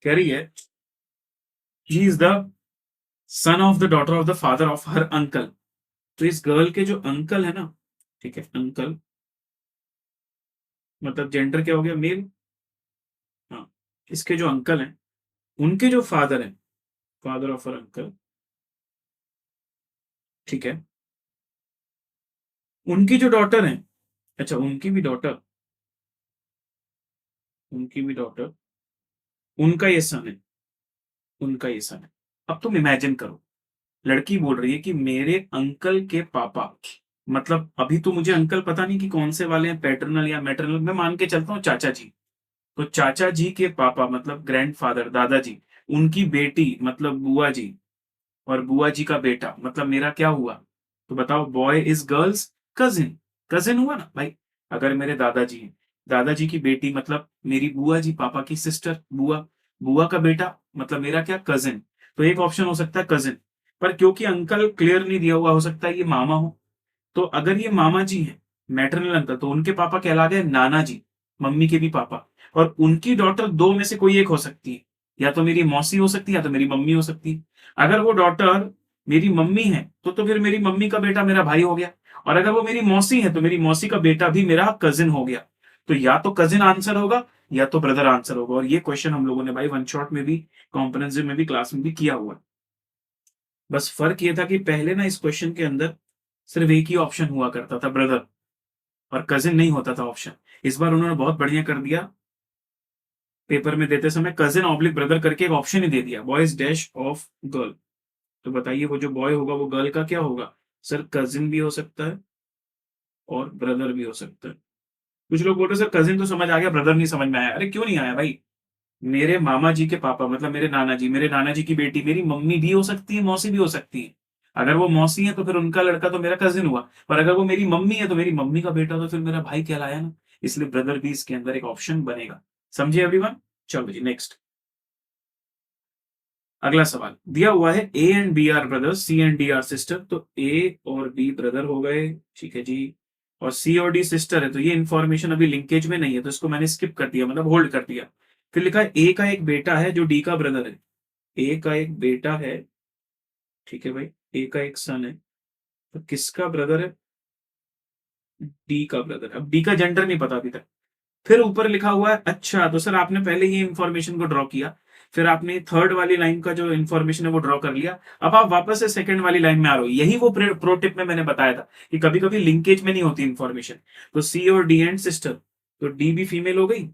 कह रही है ही is the son of the daughter of the father of her uncle. तो इस गर्ल के जो अंकल है ना, ठीक है, अंकल मतलब जेंडर क्या हो गया, मेल। हाँ, इसके जो अंकल हैं, उनके जो फादर हैं, फादर ऑफ हर अंकल, ठीक है, उनकी जो डॉटर है, अच्छा उनकी भी डॉटर, उनकी भी डॉटर, उनका ये सन है, उनका ये सन है। अब तुम इमेजिन करो, लड़की बोल रही है कि मेरे अंकल के पापा, मतलब अभी तो मुझे अंकल पता नहीं कि कौन से वाले हैं, पैटर्नल या मैटरनल, मैं मान के चलता हूँ चाचा जी। तो चाचा जी के पापा मतलब ग्रैंडफादर, दादाजी, उनकी बेटी मतलब बुआ जी, और बुआ जी का बेटा मतलब मेरा क्या हुआ। तो बताओ, boy is girls cousin, cousin हुआ ना भाई। अगर मेरे दादाजी हैं, दादाजी की बेटी मतलब मेरी बुआ जी, पापा की सिस्टर बुआ, बुआ का बेटा मतलब मेरा क्या, कजिन। तो एक ऑप्शन हो सकता है कजिन, पर क्योंकि अंकल क्लियर नहीं दिया हुआ, हो सकता है ये मामा हो। तो अगर ये मामा जी हैं, मैटरनल अंकल, तो उनके पापा कहला गए नाना जी, मम्मी के भी पापा। और उनकी डॉटर दो में से कोई एक हो सकती है, या तो मेरी मौसी हो सकती है या तो मेरी मम्मी हो सकती है। अगर वो डॉटर मेरी मम्मी है तो फिर मेरी मम्मी का बेटा मेरा भाई हो गया, और अगर वो मेरी मौसी है तो मेरी मौसी का बेटा भी मेरा कजिन हो गया। तो या तो कजिन आंसर होगा या तो ब्रदर आंसर होगा। और ये क्वेश्चन हम लोगों ने भाई वन शॉट में भी, कॉम्प्रिहेंसिव में भी, क्लास में भी किया हुआ है। बस फर्क ये था कि पहले ना इस क्वेश्चन के अंदर सिर्फ एक ही ऑप्शन हुआ करता था, ब्रदर, और कजिन नहीं होता था ऑप्शन। इस बार उन्होंने बहुत बढ़िया कर दिया, पेपर में देते समय कजिन ऑब्लिक ब्रदर करके एक ऑप्शन ही दे दिया, बॉयज डैश ऑफ गर्ल। तो बताइए वो जो बॉय होगा वो गर्ल का क्या होगा। सर कजिन भी हो सकता है और ब्रदर भी हो सकता है। कुछ लोग बोल रहे सर कजिन तो समझ आ गया, ब्रदर नहीं समझ में आया। अरे क्यों नहीं आया भाई, मेरे मामा जी के पापा मतलब मेरे नाना जी की बेटी मेरी मम्मी भी हो सकती है, मौसी भी हो सकती है। अगर वो मौसी है तो फिर उनका लड़का तो मेरा कजिन हुआ, पर अगर वो मेरी मम्मी है तो मेरी मम्मी का बेटा तो फिर मेरा भाई कहलाया ना। इसलिए ब्रदर भी इसके अंदर एक ऑप्शन बनेगा। समझे एवरीवन। चलो जी नेक्स्ट, अगला सवाल दिया हुआ है A and B are brothers, C and D are sister. तो ए और बी ब्रदर हो गए, ठीक है जी, और सी और डी सिस्टर है। तो ये इंफॉर्मेशन अभी लिंकेज में नहीं है, तो इसको मैंने स्किप कर दिया, मतलब होल्ड कर दिया। फिर लिखा है ए का एक बेटा है जो डी का ब्रदर है। ए का एक बेटा है, ठीक है भाई, ए का एक सन है, तो किसका ब्रदर है, डी का ब्रदर। अब डी का जेंडर नहीं पता अभी तक। फिर ऊपर लिखा हुआ है, अच्छा तो सर आपने पहले ही इंफॉर्मेशन को ड्रॉ किया, फिर आपने थर्ड वाली लाइन का जो इंफॉर्मेशन है वो ड्रॉ कर लिया, अब आप वापस से सेकंड वाली लाइन में आ रहे हो। यही वो प्रो टिप में मैंने बताया था कि कभी कभी लिंकेज में नहीं होती इंफॉर्मेशन। तो सी और डी एंड सिस्टर, तो डी भी फीमेल हो गई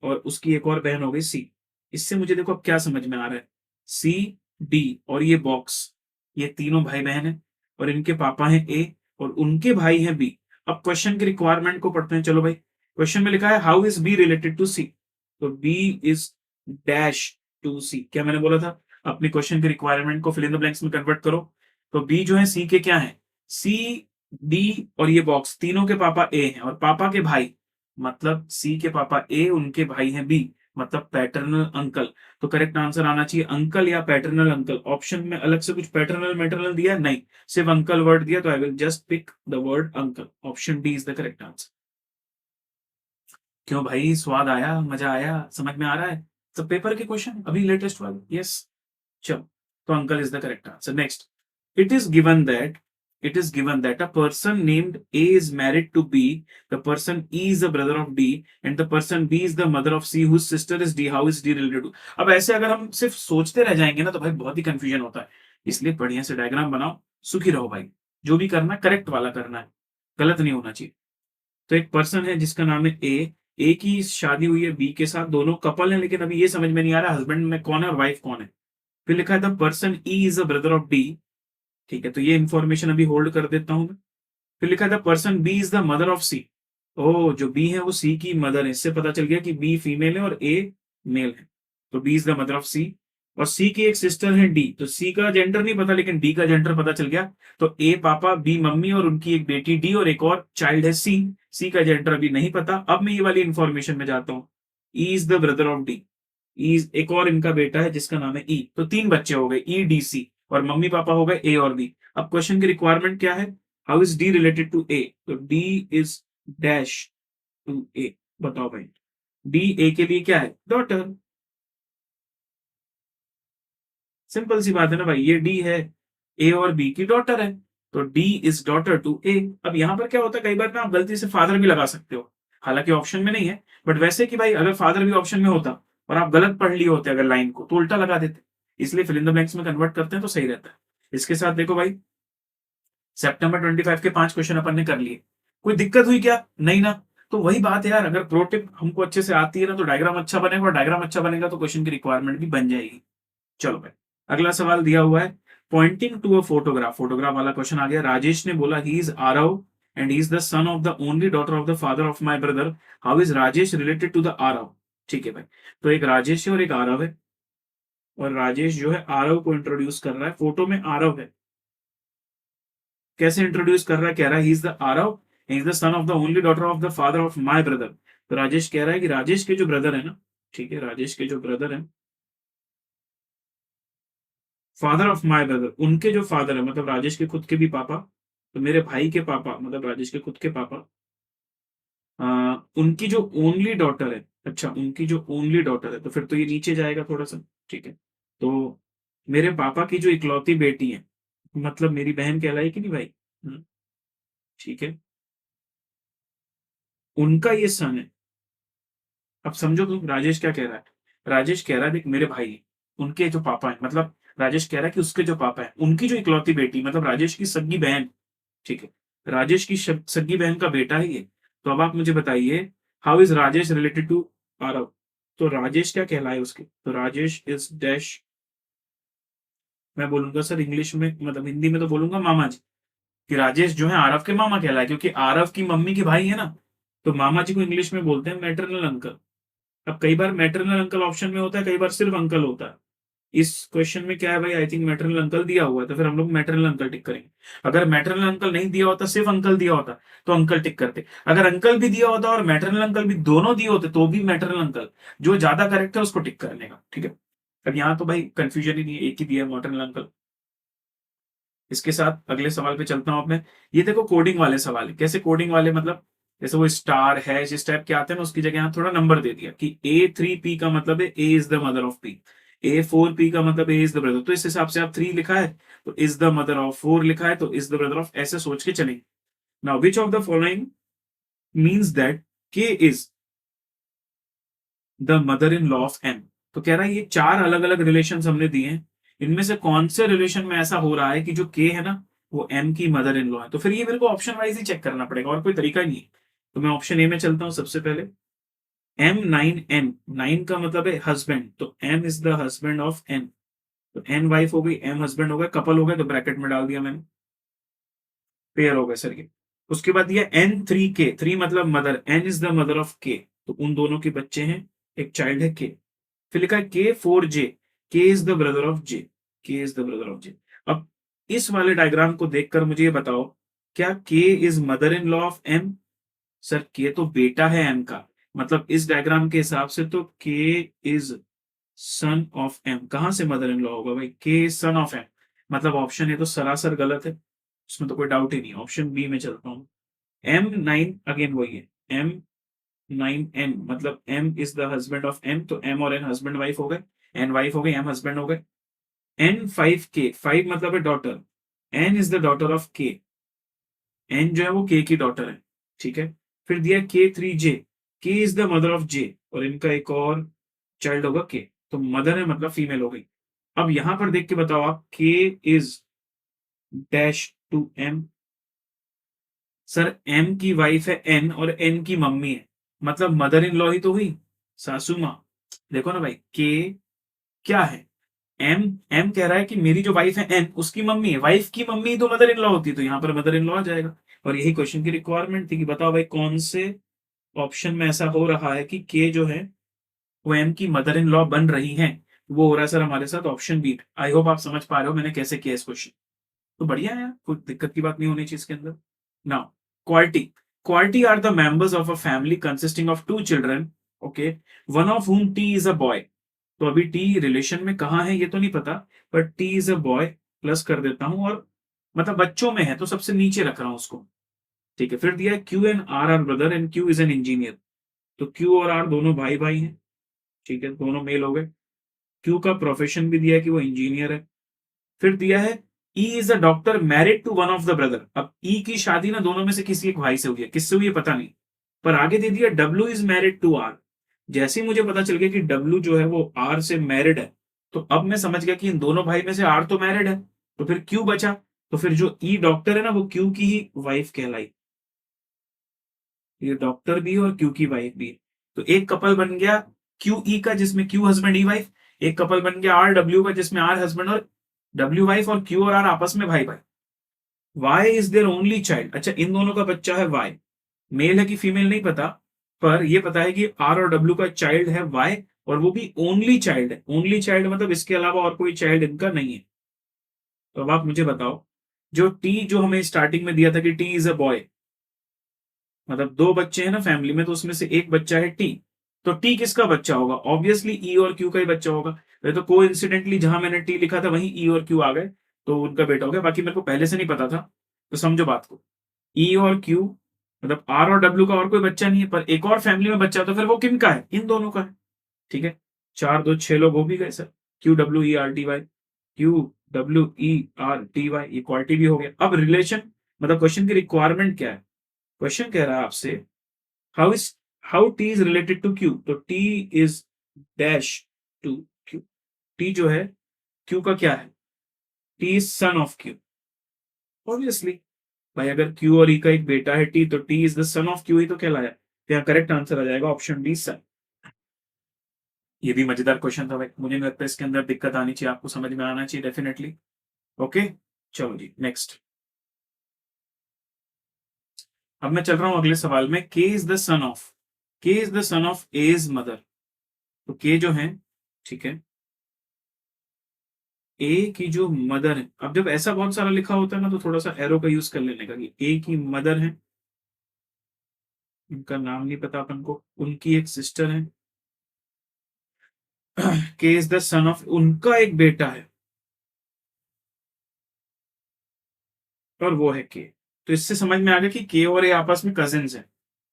और उसकी एक और बहन हो गई सी। इससे मुझे देखो अब क्या समझ में आ रहा है, सी, डी और ये बॉक्स, ये तीनों भाई बहन है, और इनके पापा हैं ए और उनके भाई हैं बी। अब क्वेश्चन की रिक्वायरमेंट को पढ़ते हैं, चलो भाई। क्वेश्चन में लिखा है how is B related to C. तो B is dash to C. क्या मैंने बोला था, अपनी क्वेश्चन की रिक्वायरमेंट को फिल इन द ब्लैंक्स में कन्वर्ट करो। तो बी जो है सी के क्या है, सी, डी और ये बॉक्स, तीनों के पापा ए हैं और पापा के भाई, मतलब सी के पापा ए, उनके भाई हैं बी। मतलब पैटर्नल अंकल। तो करेक्ट आंसर आना चाहिए अंकल या पैटर्नल अंकल। ऑप्शन में अलग से कुछ पैटर्नल मैटरनल दिया नहीं, सिर्फ अंकल वर्ड दिया, तो I will just pick the word uncle. Option D is the correct answer. क्यों भाई, स्वाद आया, मजा आया, समझ में आ रहा है? तो पेपर के क्वेश्चन अभी लेटेस्ट वाले, यस। चलो, तो uncle is the correct answer. Next, it is given that a person named A is married to B, the person E is the brother of D, and the person B is the mother of C, whose sister is D. How is D related to? अब ऐसे अगर हम सिर्फ सोचते रह जाएंगे ना तो भाई बहुत ही कंफ्यूजन होता है। इसलिए बढ़िया से डायग्राम बनाओ, सुखी रहो भाई। जो भी करना है करेक्ट वाला करना है, गलत नहीं होना चाहिए। तो एक पर्सन है जिसका नाम है ए की शादी हुई है बी के साथ, दोनों कपल हैं, लेकिन अभी ये समझ में नहीं आ रहा हस्बैंड में कौन है और वाइफ कौन है। फिर लिखा है the person E is a brother of D. ठीक है, तो ये इंफॉर्मेशन अभी होल्ड कर देता हूं मैं। फिर लिखा था person B is the mother of C. ओ, जो बी है वो सी की मदर है, इससे पता चल गया कि बी फीमेल है और ए मेल है। तो B is the mother of C. और सी की एक सिस्टर है डी, तो सी का जेंडर नहीं पता लेकिन डी का जेंडर पता चल गया। तो ए पापा, बी मम्मी, और उनकी एक बेटी डी, और एक और चाइल्ड है सी। सी का जेंडर अभी नहीं पता। अब मैं ये वाली इंफॉर्मेशन में जाता हूँ। E is the brother of D. E, एक और इनका बेटा है जिसका नाम है ई। तो तीन बच्चे हो गए, ई डी सी, और मम्मी पापा हो गए ए और बी। अब क्वेश्चन की रिक्वायरमेंट क्या है? How is D related to A? तो D is dash to A. बताओ भाई, डी ए के लिए क्या है? डॉटर। सिंपल सी बात है ना भाई, ये डी है, ए और बी की डॉटर है, तो डी इज डॉटर टू ए। अब यहां पर क्या होता है, कई बार ना आप गलती से फादर भी लगा सकते हो, हालांकि ऑप्शन में नहीं है, बट वैसे कि भाई अगर फादर भी ऑप्शन में होता और आप गलत पढ़ लिए होते अगर लाइन को, तो उल्टा लगा देते। इसलिए फिल इन द ब्लैंक्स में कन्वर्ट करते हैं तो सही रहता है। इसके साथ देखो भाई, सितंबर 25 के 5 क्वेश्चन अपन ने कर लिए। कोई दिक्कत हुई क्या? नहीं ना। तो वही बात है यार, अगर प्रो टिप हमको अच्छे से आती है ना तो डायग्राम अच्छा बनेगा, और डायग्राम अच्छा बनेगा तो क्वेश्चन की रिक्वायरमेंट भी बन जाएगी। चलो भाई, अगला सवाल दिया हुआ है, pointing to a photograph. Photograph वाला क्वेश्चन आ गया। राजेश ने बोला he is Aarav and he is the son of the only daughter of the father of my brother. How is Rajesh related to the Aarav? ठीक है भाई, तो एक राजेश है और एक आरव है, और राजेश जो है आरव को इंट्रोड्यूस कर रहा है। फोटो में आरव है, कैसे इंट्रोड्यूस कर रहा है? कह रहा है ही is the Aarav, he is the son of the only daughter of the father of my brother. तो राजेश कह रहा है कि राजेश के जो ब्रदर है ना, ठीक है, राजेश के जो ब्रदर है, फादर ऑफ माई ब्रदर, उनके जो फादर है मतलब राजेश के खुद के भी पापा, तो मेरे भाई के पापा मतलब राजेश के खुद के पापा, उनकी जो ओनली डॉटर है, अच्छा उनकी जो ओनली डॉटर है, तो फिर तो ये नीचे जाएगा थोड़ा सा। ठीक है, तो मेरे पापा की जो इकलौती बेटी है, मतलब मेरी बहन कहलाई कि नहीं भाई? ठीक है, उनका ये सन है। अब समझो तुम राजेश क्या कह रहा है। राजेश कह रहा है देख मेरे भाई, उनके जो पापा है, मतलब राजेश कह रहा है कि उसके जो पापा है उनकी जो इकलौती बेटी, मतलब राजेश की सगी बहन, ठीक है, राजेश की सगी बहन का बेटा है ये। तो अब आप मुझे बताइए, how is Rajesh related to Aarav? तो राजेश क्या कहलाए उसके? तो राजेश इज डैश, मैं बोलूंगा सर इंग्लिश में, मतलब हिंदी में तो बोलूंगा मामा जी, कि राजेश जो है आरव के मामा कहलाए, क्योंकि आरव की मम्मी के भाई है ना, तो मामा जी को इंग्लिश में बोलते हैं मैटरनल अंकल। अब कई बार मैटरनल अंकल ऑप्शन में होता है, कई बार सिर्फ अंकल होता है। इस क्वेश्चन में क्या है भाई, आई थिंक मैटरनल अंकल दिया हुआ है, तो फिर हम लोग मैटरनल अंकल टिक करेंगे। अगर मैटरनल अंकल नहीं दिया होता, सिर्फ अंकल दिया होता, तो अंकल टिक करते। अगर अंकल भी दिया होता और मैटरनल अंकल भी दोनों दिए होते, तो भी मैटरनल अंकल, जो ज्यादा करेक्ट है उसको टिक करने का। ठीक है, अब यहाँ तो भाई कंफ्यूजन ही नहीं है, एक ही दिया है मैटरनल अंकल। इसके साथ अगले सवाल पे चलता हूं अब मैं। ये देखो कोडिंग वाले सवाल है। कैसे कोडिंग वाले? मतलब जैसे वो स्टार है जिस टाइप के आते हैं ना, उसकी जगह यहाँ थोड़ा नंबर दे दिया कि A3P का मतलब है A is the mother of P, A4P का मतलब ए इज द ब्रदर। तो इस हिसाब से आप 3 लिखा है तो इज द मदर ऑफ, 4 लिखा है तो इज द ब्रदर ऑफ, ऐसे सोच के चलेंगे। Now which of the following means that K is the mother in law of M? तो कह रहा है ये 4 अलग अलग रिलेशन हमने दिए हैं, इनमें से कौन से रिलेशन में ऐसा हो रहा है कि जो के है ना वो एम की मदर इन लॉ है? तो फिर ये मेरे को ऑप्शन वाइज ही चेक करना पड़ेगा, और कोई तरीका नहीं है। तो मैं ऑप्शन ए में चलता हूं सबसे पहले। M9 का मतलब है हस्बैंड, तो M is the husband of N. तो एन वाइफ हो गई, एम हस्बैंड हो गए, कपल हो गए, तो ब्रैकेट में डाल दिया मैंने, पेयर हो गए सर ये। उसके बाद दिया N3K, 3 मतलब mother, N is the mother of K, तो उन दोनों के बच्चे हैं, एक चाइल्ड है के। फिर लिखा है K4J, के इज द ब्रदर ऑफ जे, के इज द ब्रदर ऑफ जे। अब इस वाले डायग्राम को देखकर मुझे ये बताओ, क्या K is mother in law of M? Sir K तो बेटा है एम का, मतलब इस डायग्राम के हिसाब से तो K is son of M, कहां से मदर इन लॉ होगा भाई, के सन ऑफ एम, मतलब ऑप्शन ए तो सरासर गलत है, उसमें तो कोई डाउट ही नहीं, ऑप्शन बी में चलता हूँ। M9 अगेन वही है, M9N, मतलब M is the husband of M, तो M और N हस्बैंड वाइफ हो गए, N वाइफ हो गई, M हस्बैंड हो गए। N5K, 5 मतलब है daughter, N is the daughter of K, N जो है वो K की डॉटर है, ठीक है। फिर दिया K3J, K is the mother of J, और इनका एक और चाइल्ड होगा K, तो मदर है मतलब फीमेल हो गई। अब यहां पर देख के बताओ आप, K is dash to M, sir M की वाइफ है N और N की मम्मी है, मतलब मदर इन लॉ ही तो हुई, सासू माँ। देखो ना भाई, K क्या है, M, M कह रहा है कि मेरी जो वाइफ है N उसकी मम्मी है, वाइफ की मम्मी तो मदर इन लॉ होती है, तो यहाँ पर मदर इन लॉ आ जाएगा। और यही क्वेश्चन की रिक्वायरमेंट थी कि बताओ भाई कौन से ऑप्शन में ऐसा हो रहा है कि K जो है वो M की मदर इन लॉ बन रही है। वो हो रहा है सर हमारे साथ ऑप्शन बी। आई होप आप समझ पा रहे हो मैंने कैसे किया इस क्वेश्चन। तो बढ़िया है यार, कोई दिक्कत की बात नहीं होनी चाहिए इसके अंदर। Now quality, quality are the members of a family consisting of two children, okay, one of whom T is a boy. तो अभी टी रिलेशन में कहाँ है ये तो नहीं पता, but T is a boy plus कर देता हूं, और मतलब बच्चों में है तो सबसे नीचे रख रहा हूं उसको, ठीक है। फिर दिया Q and R R brother and Q is an engineer, तो क्यू और आर दोनों भाई भाई हैं, ठीक है, दोनों मेल हो गए। क्यू का प्रोफेशन भी दिया है कि वो इंजीनियर है। फिर दिया है E is a doctor married to one of the brother, अब ई की शादी ना दोनों में से किसी एक भाई से हुई है, किससे हुई है पता नहीं, पर आगे दे दिया W is married to R. जैसे ही मुझे पता चल गया कि डब्ल्यू जो है वो आर से मैरिड है, तो अब मैं समझ गया कि इन दोनों भाई में से आर तो मैरिड है, तो फिर क्यू बचा, तो फिर जो ई डॉक्टर है ना वो क्यू की ही वाइफ कहलाई, ये डॉक्टर भी है और क्यू की वाइफ भी है। तो एक कपल बन गया क्यू ई का जिसमें क्यू हस्बैंड ई वाइफ, एक कपल बन गया आर डब्ल्यू का जिसमें आर हस्बैंड और डब्ल्यू वाइफ, और क्यू और आर आपस में भाई भाई। Y is there only child, अच्छा इन दोनों का बच्चा है वाई, मेल है कि फीमेल नहीं पता, पर ये पता है कि आर और डब्ल्यू का चाइल्ड है वाई, और वो भी ओनली चाइल्ड है। ओनली चाइल्ड मतलब इसके अलावा और कोई चाइल्ड इनका नहीं है। तो अब आप मुझे बताओ, जो टी जो हमें स्टार्टिंग में दिया था कि टी इज अ बॉय, मतलब दो बच्चे हैं ना फैमिली में, तो उसमें से एक बच्चा है टी, तो टी किसका बच्चा होगा, ऑब्वियसली ई और क्यू का ही बच्चा होगा। तो को इंसिडेंटली जहां मैंने टी लिखा था वहीं ई और क्यू आ गए, तो उनका बेटा हो गया। बाकी मेरे को पहले से नहीं पता था, तो समझो बात को, ई और क्यू मतलब आर और डब्ल्यू का और कोई बच्चा नहीं है, पर एक और फैमिली में बच्चा, तो फिर वो किन का है, इन दोनों का है, ठीक है। चार दो छह लोग हो भी गए sir, Q W E R T Y, Q W E R T Y, equality भी हो गया। अब रिलेशन, मतलब क्वेश्चन की रिक्वायरमेंट क्या है, क्वेश्चन कह रहा है आपसे how is, how T is related to Q, तो T is dash to Q, T जो है क्यू का क्या है, T is son of Q, obviously भाई अगर क्यू और ई का एक बेटा है टी, तो T is the son of Q ही तो कहलाया, तो यहाँ करेक्ट आंसर आ जाएगा ऑप्शन डी सन। ये भी मजेदार क्वेश्चन था भाई, मुझे नहीं लगता इसके अंदर दिक्कत आनी चाहिए, आपको समझ में आना चाहिए डेफिनेटली। ओके, चलो जी नेक्स्ट। अब मैं चल रहा हूं अगले सवाल में, K is the son of, K is the son of as mother, तो के जो है, ठीक है, ए की जो मदर है, अब जब ऐसा बहुत सारा लिखा होता है ना तो थोड़ा सा एरो का यूज कर लेने का, कि ए की मदर है, उनका नाम नहीं पता अपन को, उनकी एक सिस्टर है, K is the son of, उनका एक बेटा है, और वो है के। तो इससे समझ में आ गया कि के और ए आपस में कजिन है।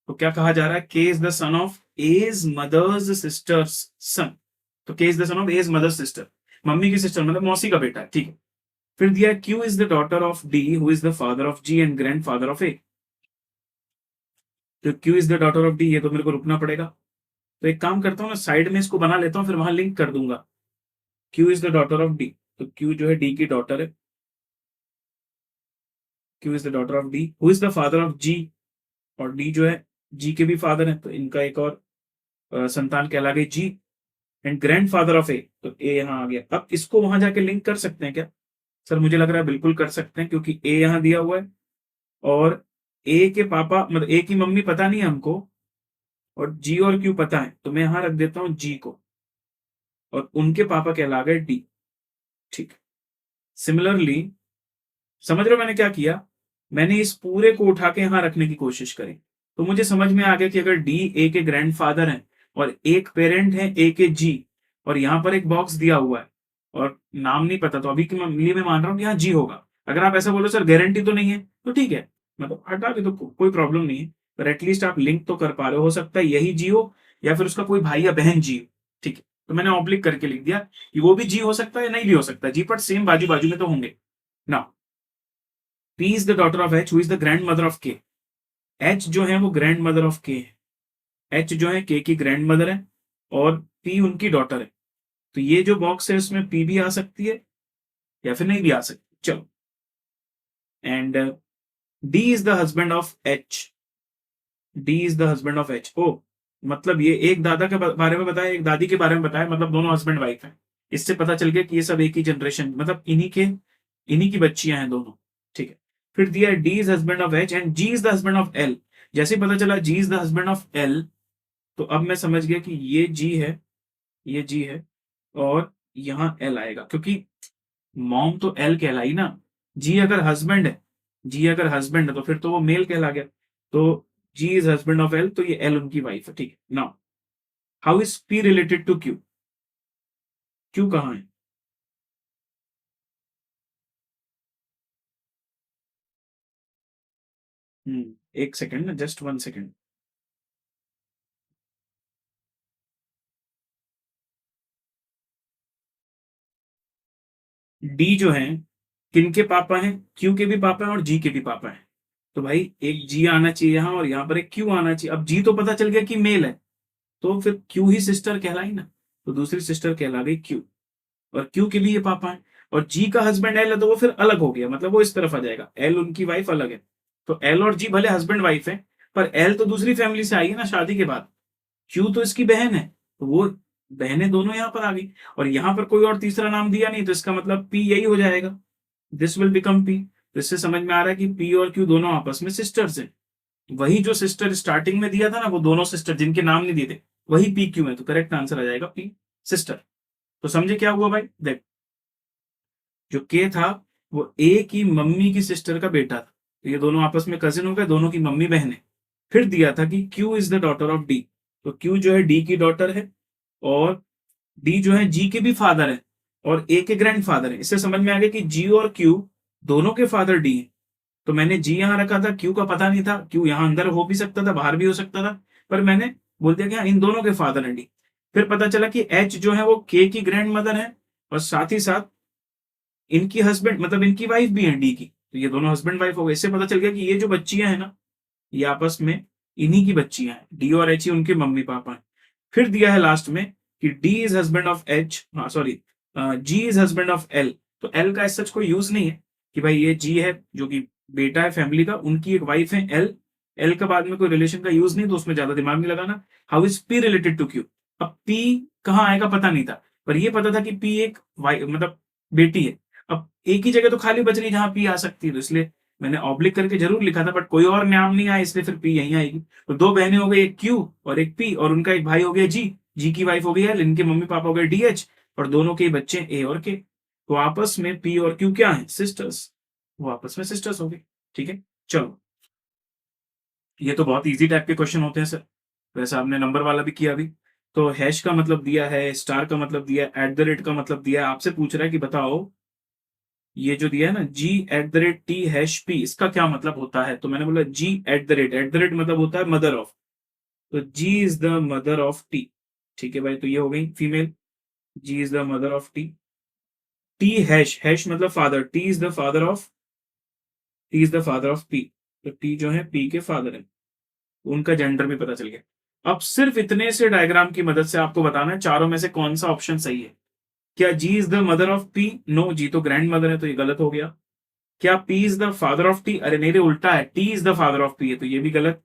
तो क्या कहा जा रहा है, K is the son of H's mother's sister's son, तो K is the son of as mother sister, mummy की सिस्टर मतलब मौसी का बेटा है, ठीक है। फिर दिया Q is the daughter of D who is the father of G and grandfather of A, तो Q is the daughter of D, ये तो मेरे को रुकना पड़ेगा, तो एक काम करता हूँ ना, साइड में इसको बना लेता हूँ फिर वहां लिंक कर दूंगा। Q is the daughter of D, तो क्यू जो है डी की डॉटर है, Q is the daughter of D who is the father of G, और डी जो है जी के भी फादर है, तो इनका एक और संतान कहला गई जी, and grandfather of A, तो ए यहाँ आ गया। अब इसको वहां जाके लिंक कर सकते हैं क्या, सर मुझे लग रहा है बिल्कुल कर सकते हैं, क्योंकि ए यहाँ दिया हुआ है, और ए के पापा मतलब ए की मम्मी पता नहीं है हमको, और जी और क्यू पता है, तो मैं यहां रख देता हूं जी को, और उनके पापा कहला गए डी, ठीक। सिमिलरली समझ रहे हो मैंने क्या किया, मैंने इस पूरे को उठा के यहां रखने की कोशिश करी, तो मुझे समझ में आ गया कि अगर डी ए के ग्रैंडफादर हैं और एक पेरेंट है ए के जी, और यहाँ पर एक बॉक्स दिया हुआ है और नाम नहीं पता, तो अभी के लिए मैं मान रहा हूँ कि हाँ जी होगा। अगर आप ऐसा बोलो सर गारंटी तो नहीं है, तो ठीक है, मतलब हटा के तो कोई प्रॉब्लम नहीं है, पर एटलीस्ट आप लिंक तो कर पा रहे हो सकता है यही जी हो या फिर उसका कोई भाई या बहन जी हो। ठीक है, तो मैंने ऑब्लिक करके लिख दिया कि वो भी जी हो सकता है या नहीं भी हो सकता है जी, पर सेम बाजू बाजू में तो होंगे ना। P is the daughter of H who is the grandmother of के। एच जो है वो ग्रैंड मदर ऑफ के है, एच जो है के की ग्रैंड मदर है और पी उनकी डॉटर है। तो ये जो बॉक्स है उसमें पी भी आ सकती है या फिर नहीं भी आ सकती। चलो, and D is the husband of H. D is the husband of H. ओ, मतलब ये एक दादा के बारे में बताया, एक दादी के बारे में बताया, मतलब दोनों हस्बैंड वाइफ हैं। इससे पता चल गया कि ये सब एक ही जनरेशन, मतलब इन्हीं की बच्चियां हैं दोनों। ठीक है, फिर दिया D is husband of H and G is the husband of L. जैसे ही पता चला G is the husband of L, तो अब मैं समझ गया कि ये जी है, ये जी है, और यहाँ एल आएगा, क्योंकि मॉम तो एल कहलाई ना। जी अगर हस्बैंड है, जी अगर हस्बैंड है तो फिर तो वो मेल कहला गया। तो G is husband of L, तो ये एल उनकी वाइफ है। ठीक है, now how is P related to Q. Q कहाँ है? एक सेकंड ना, जस्ट 1 सेकंड। डी जो है किनके पापा हैं? क्यू के भी पापा हैं और जी के भी पापा हैं। तो भाई एक जी आना चाहिए यहाँ और यहाँ पर एक क्यू आना चाहिए। अब जी तो पता चल गया कि मेल है, तो फिर क्यू ही सिस्टर कहलाई ना, तो दूसरी सिस्टर कहला गई क्यू। और क्यू के भी ये पापा है, और जी का हस्बैंड एल है तो वो फिर अलग हो गया, मतलब वो इस तरफ आ जाएगा, एल उनकी वाइफ अलग है। तो एल और जी भले हस्बैंड वाइफ है, पर एल तो दूसरी फैमिली से आई है ना शादी के बाद। क्यू तो इसकी बहन है, तो वो बहनें दोनों यहां पर आ गई। और यहां पर कोई और तीसरा नाम दिया नहीं, तो इसका मतलब पी यही हो जाएगा, दिस विल बिकम पी। तो इससे समझ में आ रहा है कि पी और क्यू दोनों आपस में सिस्टर्स हैं। वही जो सिस्टर स्टार्टिंग में दिया था ना, वो दोनों सिस्टर जिनके नाम नहीं दिए थे, वही पी क्यू है, तो करेक्ट आंसर आ जाएगा पी सिस्टर। तो समझे क्या हुआ भाई? देख, जो के था वो ए की मम्मी की सिस्टर का बेटा था, तो ये दोनों आपस में कजिन हो गए, दोनों की मम्मी बहन है। फिर दिया था कि Q is the daughter of D, तो क्यू जो है डी की डॉटर है, और डी जो है जी के भी फादर है और ए के ग्रैंड फादर है। इससे समझ में आ गया कि जी और क्यू दोनों के फादर डी है। तो मैंने जी यहां रखा था, क्यू का पता नहीं था, क्यू यहां अंदर हो भी सकता था बाहर भी हो सकता था, पर मैंने बोल दिया कि हाँ इन दोनों के फादर है डी। फिर पता चला कि एच जो है वो के की ग्रैंड मदर है, और साथ ही साथ इनकी हस्बैंड मतलब इनकी वाइफ भी है डी की, तो ये दोनों हस्बैंड वाइफ हो गए। इससे पता चल गया कि ये जो बच्चियां हैं ना, ये आपस में इन्हीं की बच्चियां हैं, डी और एच ही उनके मम्मी पापा हैं। फिर दिया है लास्ट में कि D is husband of H, हाँ sorry, G is husband of L. तो एल का सच कोई यूज नहीं है कि भाई ये जी है जो कि बेटा है फैमिली का, उनकी एक वाइफ है एल। एल का बाद में कोई रिलेशन का यूज नहीं, तो उसमें ज्यादा दिमाग नहीं लगाना। How is P related to Q. अब पी कहाँ आएगा पता नहीं था, पर ये पता था कि पी एक मतलब बेटी है। अब एक ही जगह तो खाली बच रही जहां पी आ सकती है, तो इसलिए मैंने ऑब्लिक करके जरूर लिखा था, बट कोई और नाम नहीं आया, इसलिए फिर पी यहीं आएगी। तो दो बहनें हो गई, एक क्यू और एक पी, और उनका एक भाई हो गया जी, जी की वाइफ हो गई एल, इनके मम्मी पापा हो गए डी एच, और दोनों के बच्चे ए और के। तो आपस में पी और क्यू क्या है? सिस्टर्स। वो आपस में सिस्टर्स हो गए। ठीक है, चलो, ये तो बहुत इजी टाइप के क्वेश्चन होते हैं सर, वैसे आपने नंबर वाला भी किया अभी। तो हैश का मतलब दिया है, स्टार का मतलब दिया है, एट द रेट का मतलब दिया है, आपसे पूछ रहा है कि बताओ ये जो दिया है ना G at the rate T hash P, इसका क्या मतलब होता है? तो मैंने बोला G at the rate, at the rate मतलब होता है मदर ऑफ, तो G is the mother of T. ठीक है भाई, तो ये हो गई female, G is the mother of T. T hash, hash मतलब father, T is the father of, T is the father of P, तो टी जो है पी के फादर है, उनका जेंडर भी पता चल गया। अब सिर्फ इतने से डायग्राम की मदद से आपको बताना है चारों में से कौन सा ऑप्शन सही है। क्या G is the mother of P? No, G तो ग्रैंड मदर है, तो ये गलत हो गया। क्या P is the father of T? अरे नहीं रे, उल्टा है, T is the father of P है, तो ये भी गलत।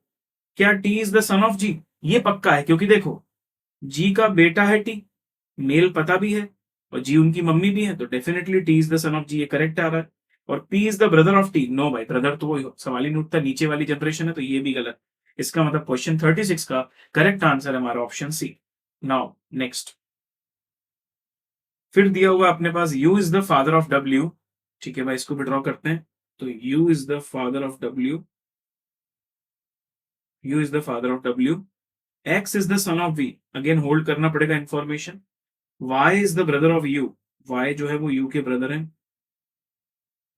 क्या T is the son of G? ये पक्का है, क्योंकि देखो जी का बेटा है टी, मेल पता भी है, और जी उनकी मम्मी भी है, तो definitely T is the son of G, ये करेक्ट आ रहा है। और P is the brother of T? No भाई, ब्रदर तो वो सवाल ही नहीं उठता, नीचे वाली जनरेशन है, तो ये भी गलत। इसका मतलब क्वेश्चन 36 का करेक्ट आंसर है हमारा ऑप्शन सी। नाउ नेक्स्ट, फिर दिया हुआ अपने पास U is the father of W. ठीक है भाई, इसको विड्रॉ करते हैं। तो U is the father of W, U is the father of W. X is the son of V. Again hold करना पड़ेगा information. Y is the brother of U. Y जो है वो U के ब्रदर है,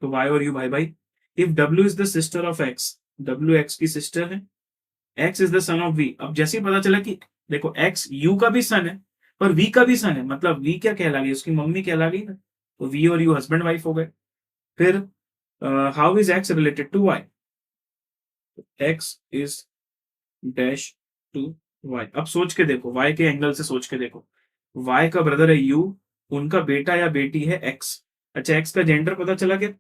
तो Y और U भाई भाई. If W is the sister of X, W X की सिस्टर है. X is the son of V. अब जैसे ही पता चला कि देखो X U का भी सन है पर V का भी सन है, मतलब V क्या कहला गई, उसकी मम्मी कहला गई ना, तो V और U हस्बैंड वाइफ हो गए. फिर how is X related to Y? X is dash to Y. अब सोच के देखो, Y के एंगल से सोच के देखो. Y का ब्रदर है U, उनका बेटा या बेटी है X. अच्छा, X का जेंडर पता चला क्या?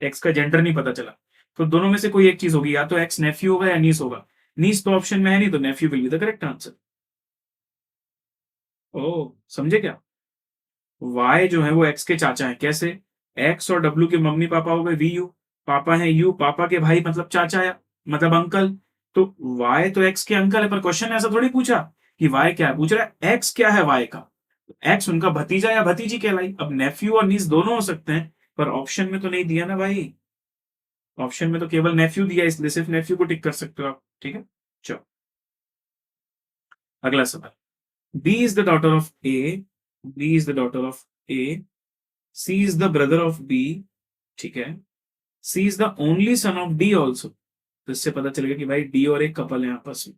X का जेंडर नहीं पता चला, तो दोनों में से कोई एक चीज होगी, या तो X नेफ्यू होगा या नीस होगा. नीस तो ऑप्शन में है नहीं, तो nephew will be the correct answer. ओ समझे क्या? Y जो है वो X के चाचा है. कैसे? X और W के मम्मी पापा हो गए VU, पापा है U, पापा के भाई मतलब चाचा या मतलब अंकल. तो Y तो X के अंकल है, पर क्वेश्चन ऐसा थोड़ी पूछा कि Y क्या है, पूछ रहा है X क्या है Y का. X उनका भतीजा या भतीजी कहलाई. अब नेफ्यू और नीस दोनों हो सकते हैं, पर ऑप्शन में तो नहीं दिया ना भाई. ऑप्शन में तो केवल नेफ्यू दिया, इसलिए सिर्फ नेफ्यू को टिक कर सकते हो आप. ठीक है, चलो अगला सवाल. B is the daughter of A. B is the daughter of A. C is the brother of B. ठीक है. C is the only son of D also. तो इससे पता चलेगा कि भाई D और एक कपल है आपस में.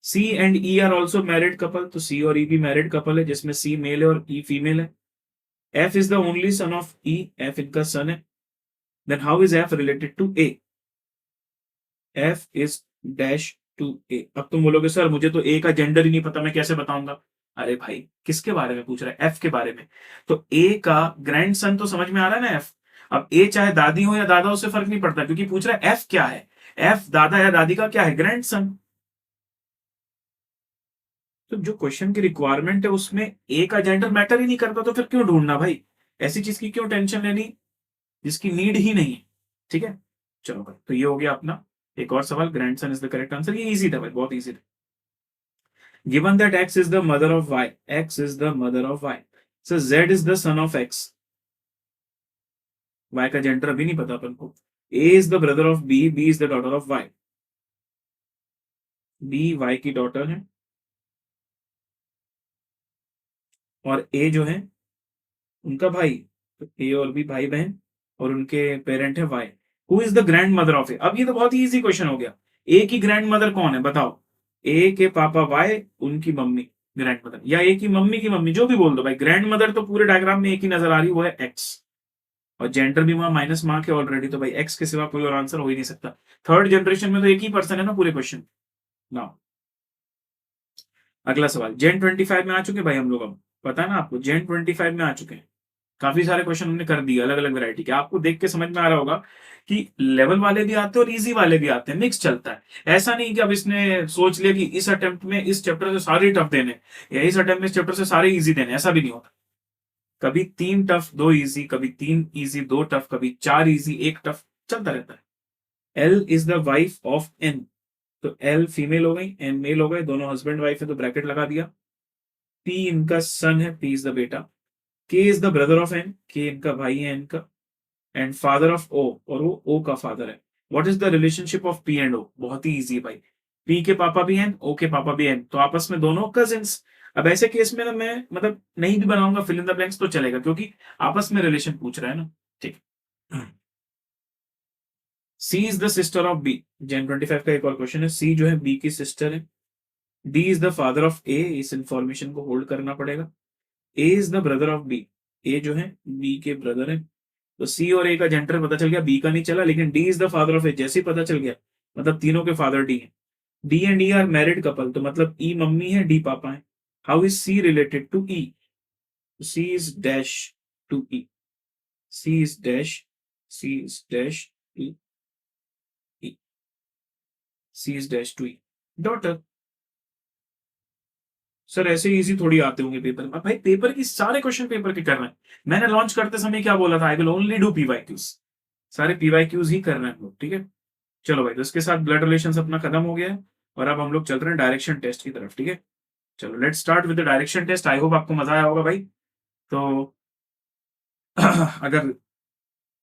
C and E are also married couple. तो C और E भी married couple है, जिसमें C मेल है और E फीमेल है. F is the only son of E. F इनका son है. Then how is F related to A? F is dash to A. अब तुम बोलोगे सर मुझे तो A का जेंडर ही नहीं पता, मैं कैसे बताऊंगा? अरे भाई किसके बारे में पूछ रहा है? F के बारे में. तो A का ग्रैंड सन तो समझ में आ रहा है ना F. अब A चाहे दादी हो या दादा, उससे फर्क नहीं पड़ता, क्योंकि पूछ रहा है F क्या है. F दादा या दादी का क्या है? Grand son. तो जो क्वेश्चन की रिक्वायरमेंट है उसमें A का जेंडर मैटर ही नहीं करता, तो फिर क्यों ढूंढना भाई? ऐसी चीज की क्यों टेंशन लेनी जिसकी नीड ही नहीं है. ठीक है, चलो भाई, तो ये हो गया अपना एक और सवाल. Grandson is the correct answer. ये इजी था भाई, बहुत इजी था. Given that X is the mother of Y. X is the mother of Y. So Z is the son of X. Y का जेंडर अभी नहीं पता अपन को. A is the brother of B. B is the daughter of Y. B Y की daughter है, और A जो है उनका भाई. तो A और B भाई बहन, और उनके पेरेंट है Y. Who is the grandmother of A? अब ये तो बहुत ही इजी क्वेश्चन हो गया. A की ग्रैंड मदर कौन है बताओ? A के पापा Y, उनकी मम्मी ग्रैंड मदर, या A की मम्मी जो भी बोल दो भाई. ग्रैंड मदर तो पूरे डायग्राम में एक ही नजर आ रही, वो है X. और जेंडर भी वहां माइनस मार्क है ऑलरेडी, तो भाई X के सिवा कोई और आंसर हो ही नहीं सकता. थर्ड जनरेशन में तो एक ही पर्सन है ना पूरे क्वेश्चन. नाउ अगला सवाल. जेन 25 में आ चुके भाई हम लोग. अब पता है ना आपको, जेन 25 में आ चुके हैं. काफी सारे क्वेश्चन हमने कर दिए अलग अलग वैरायटी के. आपको देख के समझ में आ रहा होगा कि लेवल वाले भी आते हैं और इजी वाले भी आते हैं, मिक्स चलता है. ऐसा नहीं कि अब इसने सोच लिया कि इस अटेम्प्ट में इस चैप्टर से सारे टफ देने, या इस अटेम्प्ट में इस चैप्टर से सारे इजी देने, ऐसा भी नहीं होता. कभी 3 टफ 2 इजी, कभी 3 इजी 2 टफ, कभी 4 इजी 1 टफ, चलता रहता है. L is the wife of N. तो एल फीमेल हो गई, एन मेल हो गए, दोनों हस्बैंड वाइफ है तो ब्रैकेट लगा दिया. पी इनका सन है, पी इज द बेटा. K is the brother of N. K इनका भाई है एन का. एंड फादर ऑफ ओ, और वो ओ का फादर है. What is the relationship of P and O? बहुत ही इजी भाई. पी के पापा भी हैं, ओ के पापा भी हैं, तो आपस में दोनों कजिन्स. अब ऐसे केस में ना मैं मतलब नहीं भी बनाऊंगा फिल इन द ब्लैंक्स तो चलेगा, क्योंकि आपस में रिलेशन पूछ रहा है ना. ठीक. C is the sister of B. जेन 25 का एक और क्वेश्चन है. सी जो है बी की सिस्टर है. D is the father of A. इस इंफॉर्मेशन को होल्ड करना पड़ेगा. A is the brother of B. A जो है बी के ब्रदर है. तो सी और ए का जेंडर पता चल गया, बी का नहीं चला. लेकिन D is the father of A जैसे ही पता चल गया, मतलब तीनों के फादर डी हैं. D and E are married couple, तो मतलब ई मम्मी है, डी पापा है. How is C related to E? C is dash to E. C is dash. C is dash to E. C is dash to E. Daughter. Sir ऐसे easy थोड़ी आते होंगे paper में भाई. Paper की सारे क्वेश्चन पेपर के कर रहे हैं. मैंने लॉन्च करते समय क्या बोला था? I will only do PYQs. सारे पीवाईक्यूज ही कर रहे हैं हम लोग. ठीक है, चलो भाई. तो इसके साथ ब्लड रिलेशन अपना खत्म हो गया है, और अब हम लोग चल रहे हैं डायरेक्शन टेस्ट की तरफ. ठीक है, चलो let's start with the direction test. I hope आपको मजा आया होगा भाई. तो अगर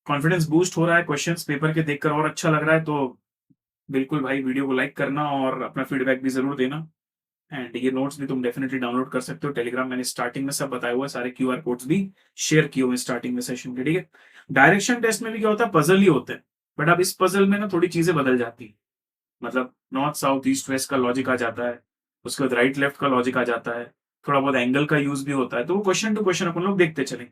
कॉन्फिडेंस बूस्ट हो रहा है, क्वेश्चंस पेपर के देखकर और अच्छा लग रहा है, तो बिल्कुल भाई, वीडियो को लाइक करना और अपना फीडबैक भी ज़रूर देना। एंड ये नोट्स भी तुम डेफिनेटली डाउनलोड कर सकते हो टेलीग्राम, मैंने स्टार्टिंग में सब बताया हुआ है, सारे क्यूआर कोड्स भी शेयर किए हुए हैं स्टार्टिंग में सेशन के, ठीक है। डायरेक्शन टेस्ट में भी क्या होता है, पजल ही होते हैं, बट अब इस पजल में ना थोड़ी चीजें बदल जाती है। मतलब नॉर्थ साउथ ईस्ट वेस्ट का लॉजिक आ जाता है, उसके बाद राइट लेफ्ट का लॉजिक आ जाता है, थोड़ा बहुत एंगल का यूज भी होता है, तो वो क्वेश्चन टू क्वेश्चन अपन लोग देखते चलें।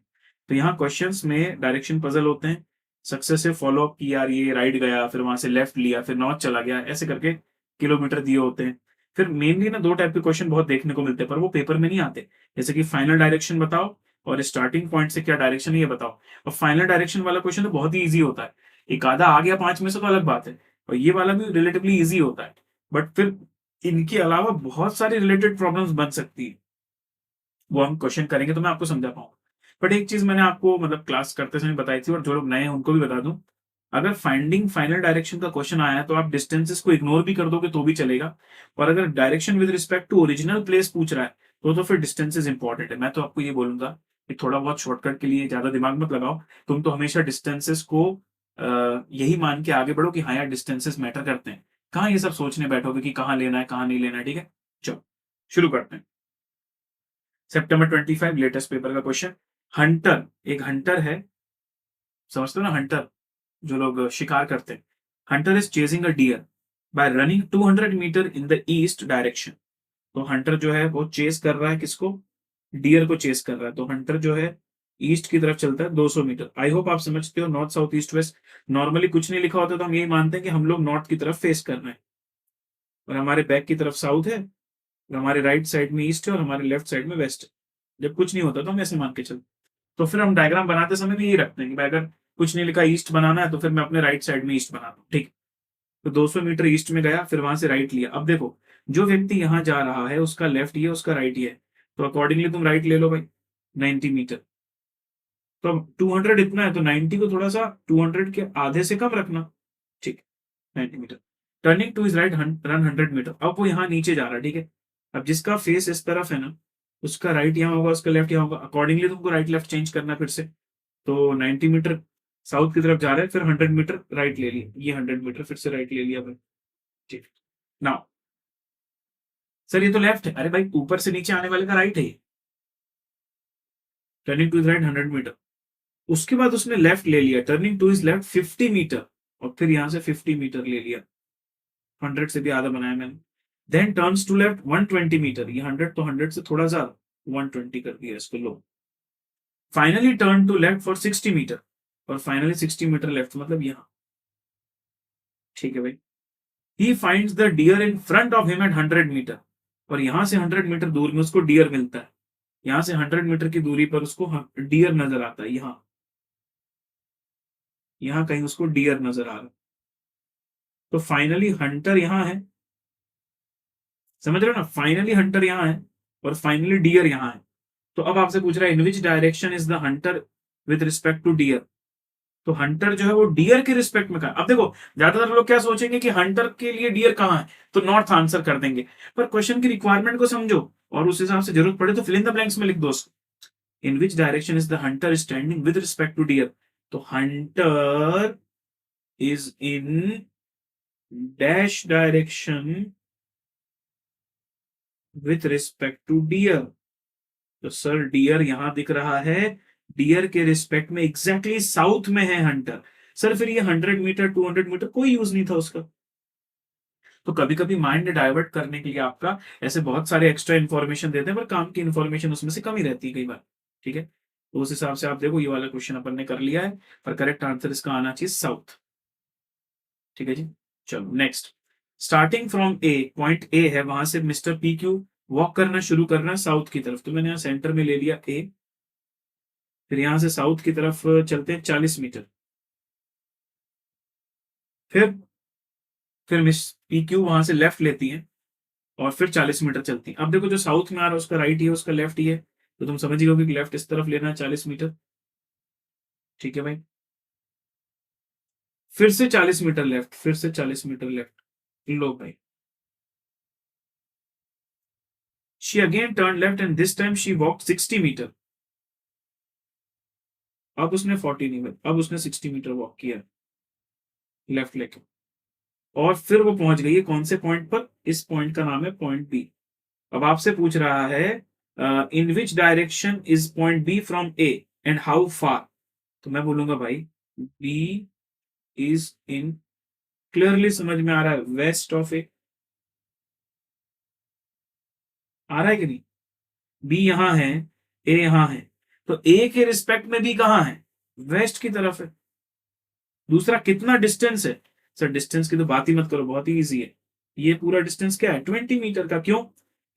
तो यहाँ क्वेश्चंस में डायरेक्शन पजल होते हैं, सक्सेसिव फॉलो अप की, यार ये राइट गया, फिर वहां से लेफ्ट लिया, फिर नॉर्थ चला गया, ऐसे करके किलोमीटर दिए होते हैं। फिर मेनली ना दो टाइप के क्वेश्चन बहुत देखने को मिलते हैं, पर वो पेपर में नहीं आते। जैसे कि फाइनल डायरेक्शन बताओ और स्टार्टिंग पॉइंट से क्या डायरेक्शन है ये बताओ। और फाइनल डायरेक्शन वाला क्वेश्चन तो बहुत ही ईजी होता है, एक आधा आ गया पांच में से तो अलग बात है, और ये वाला भी रिलेटिवली ईजी होता है। बट फिर इनके अलावा बहुत सारी रिलेटेड प्रॉब्लम्स बन सकती है, वो हम क्वेश्चन करेंगे तो मैं आपको समझा पाऊंगा। बट एक चीज मैंने आपको मतलब क्लास करते समय बताई थी, और जो लोग नए हैं उनको भी बता दूं, अगर फाइंडिंग फाइनल डायरेक्शन का क्वेश्चन आया है तो आप डिस्टेंसेस को इग्नोर भी कर दोगे तो भी चलेगा। और अगर direction with respect to original place पूछ रहा है तो फिर डिस्टेंसेस इंपॉर्टेंट है। मैं तो आपको ये बोलूंगा कि थोड़ा बहुत शॉर्टकट के लिए ज्यादा दिमाग मत लगाओ, तुम तो हमेशा डिस्टेंसेस को यही मान के आगे बढ़ो कि हाँ यार डिस्टेंसेस मैटर करते हैं। कहाँ ये सब सोचने बैठोगे कि कहाँ लेना है कहाँ नहीं लेना है, ठीक है। चलो शुरू करते हैं। सितंबर 25 लेटेस्ट पेपर का क्वेश्चन। हंटर, एक हंटर है, समझते हो ना हंटर, जो लोग शिकार करते हैं। Hunter is chasing a deer by running 200 metre in the east direction. तो हंटर जो है वो चेस कर रहा है किसको, डियर को चेस कर रहा है। तो हंटर जो है ईस्ट की तरफ चलता है 200 मीटर। आई होप आप समझते हो, north south east west normally कुछ नहीं लिखा होता तो हम यही मानते हैं कि हम लोग नॉर्थ की तरफ फेस कर रहे हैं, और हमारे बैक की तरफ साउथ है, और हमारे राइट साइड में ईस्ट है, और हमारे लेफ्ट साइड में वेस्ट है। जब कुछ नहीं होता तो हम ऐसे मान के चलते, तो फिर हम डायग्राम बनाते समय भी यही रखते हैं कि भाई अगर कुछ नहीं लिखा ईस्ट बनाना है तो फिर मैं अपने राइट साइड में ईस्ट बनाता हूँ, ठीक। तो 200 मीटर ईस्ट में गया, फिर वहां से राइट लिया। अब देखो जो व्यक्ति यहाँ जा रहा है उसका लेफ्ट ये उसका राइट ये है, तो अकॉर्डिंगली तुम राइट ले लो भाई 90 मीटर। तो अब 200 इतना है तो 90 को थोड़ा सा 200 के आधे से कम रखना, ठीक, 90 metre. Turning to his right run 100 metre. अब वो यहाँ नीचे जा रहा है, ठीक है। अब जिसका फेस इस तरफ है ना, उसका राइट यहाँ होगा, उसका लेफ्ट यहाँ होगा, अकॉर्डिंगली तुमको राइट लेफ्ट चेंज करना है फिर से। तो 90 मीटर साउथ की तरफ जा रहा है, फिर 100 मीटर राइट ले लिया, ये 100 मीटर फिर से राइट ले लिया भाई, ठीक। नाउ सर ये तो लेफ्ट है, अरे भाई ऊपर से नीचे आने वाले का राइट है ये। Turning to his right 100 metre, उसके बाद उसने लेफ्ट ले लिया, turning to his left 50 metre, और फिर यहां से 50 मीटर ले लिया, 100 से भी आधा बनाया मैंने। Then turns to left 120 metre, ये 100 तो 100 से थोड़ा सा 120 कर दिया इसको, लो। Finally turn to left for 60 metre, और फाइनली 60 मीटर लेफ्ट मतलब यहाँ, ठीक है भाई। He finds the deer in front of him at 100 metre, और यहां से 100 मीटर दूर में उसको डियर मिलता है। यहां से 100 मीटर की दूरी पर उसको डियर नजर आता है, यहाँ यहाँ कहीं उसको डियर नजर आ रहा है। तो फाइनली हंटर यहाँ है, समझ रहे हो ना, फाइनली हंटर यहाँ है और फाइनली डियर यहाँ है। तो अब आपसे पूछ रहा है in which direction is the hunter with respect to deer. तो हंटर जो है वो डियर के रिस्पेक्ट में कहा। अब देखो ज्यादातर लोग क्या सोचेंगे कि हंटर के लिए डियर कहाँ है, तो नॉर्थ आंसर कर देंगे। पर क्वेश्चन की रिक्वायरमेंट को समझो और उस हिसाब से जरूरत पड़े तो फिल इन द ब्लैंक्स में लिख दो। In which direction is the hunter standing with respect to deer. तो hunter is in dash direction with respect to deer. तो सर डियर यहां दिख रहा है, डियर के रिस्पेक्ट में एग्जैक्टली साउथ में है हंटर। सर फिर ये 100 मीटर 200 मीटर कोई यूज नहीं था उसका। तो कभी कभी माइंड डाइवर्ट करने के लिए आपका ऐसे बहुत सारे एक्स्ट्रा इन्फॉर्मेशन देते हैं, पर काम की इन्फॉर्मेशन उसमें से कम ही रहती है कई बार, ठीक है। तो उस हिसाब से आप देखो ये वाला क्वेश्चन अपन ने कर लिया है, पर करेक्ट आंसर इसका आना चाहिए साउथ, ठीक है जी। चलो next. Starting from A, point A है, वहां से मिस्टर पी क्यू वॉक करना शुरू करना है साउथ की तरफ। तो मैंने यहाँ सेंटर में ले लिया ए, फिर यहां से साउथ की तरफ चलते हैं 40 मीटर। फिर फिर मिस पी क्यू वहां से लेफ्ट लेती है और फिर 40 मीटर चलती है। अब देखो जो साउथ में आ रहा है उसका राइट ही है उसका लेफ्ट ही है, तो तुम समझ गए कि लेफ्ट इस तरफ लेना है 40 मीटर, ठीक है भाई। फिर से 40 मीटर लेफ्ट, फिर से 40 मीटर लेफ्ट, लो भाई। She again turn left and this time she walk 60 metre. अब उसने 40 नहीं, अब उसने 60 मीटर वॉक किया लेफ्ट लेके। और फिर वो पहुंच गई है कौन से पॉइंट पर? इस पॉइंट का नाम है पॉइंट बी। अब आपसे पूछ रहा है in which direction is point B from A and how far. तो मैं बोलूंगा भाई बी इज इन, क्लियरली समझ में आ रहा है, वेस्ट ऑफ ए। आ रहा है कि नहीं? बी यहां है, ए यहां है, तो ए के रिस्पेक्ट में बी कहां है? वेस्ट की तरफ है। दूसरा कितना डिस्टेंस है? सर डिस्टेंस की तो बात ही मत करो, बहुत ही इजी है। ये पूरा डिस्टेंस क्या है? 20 मीटर का। क्यों?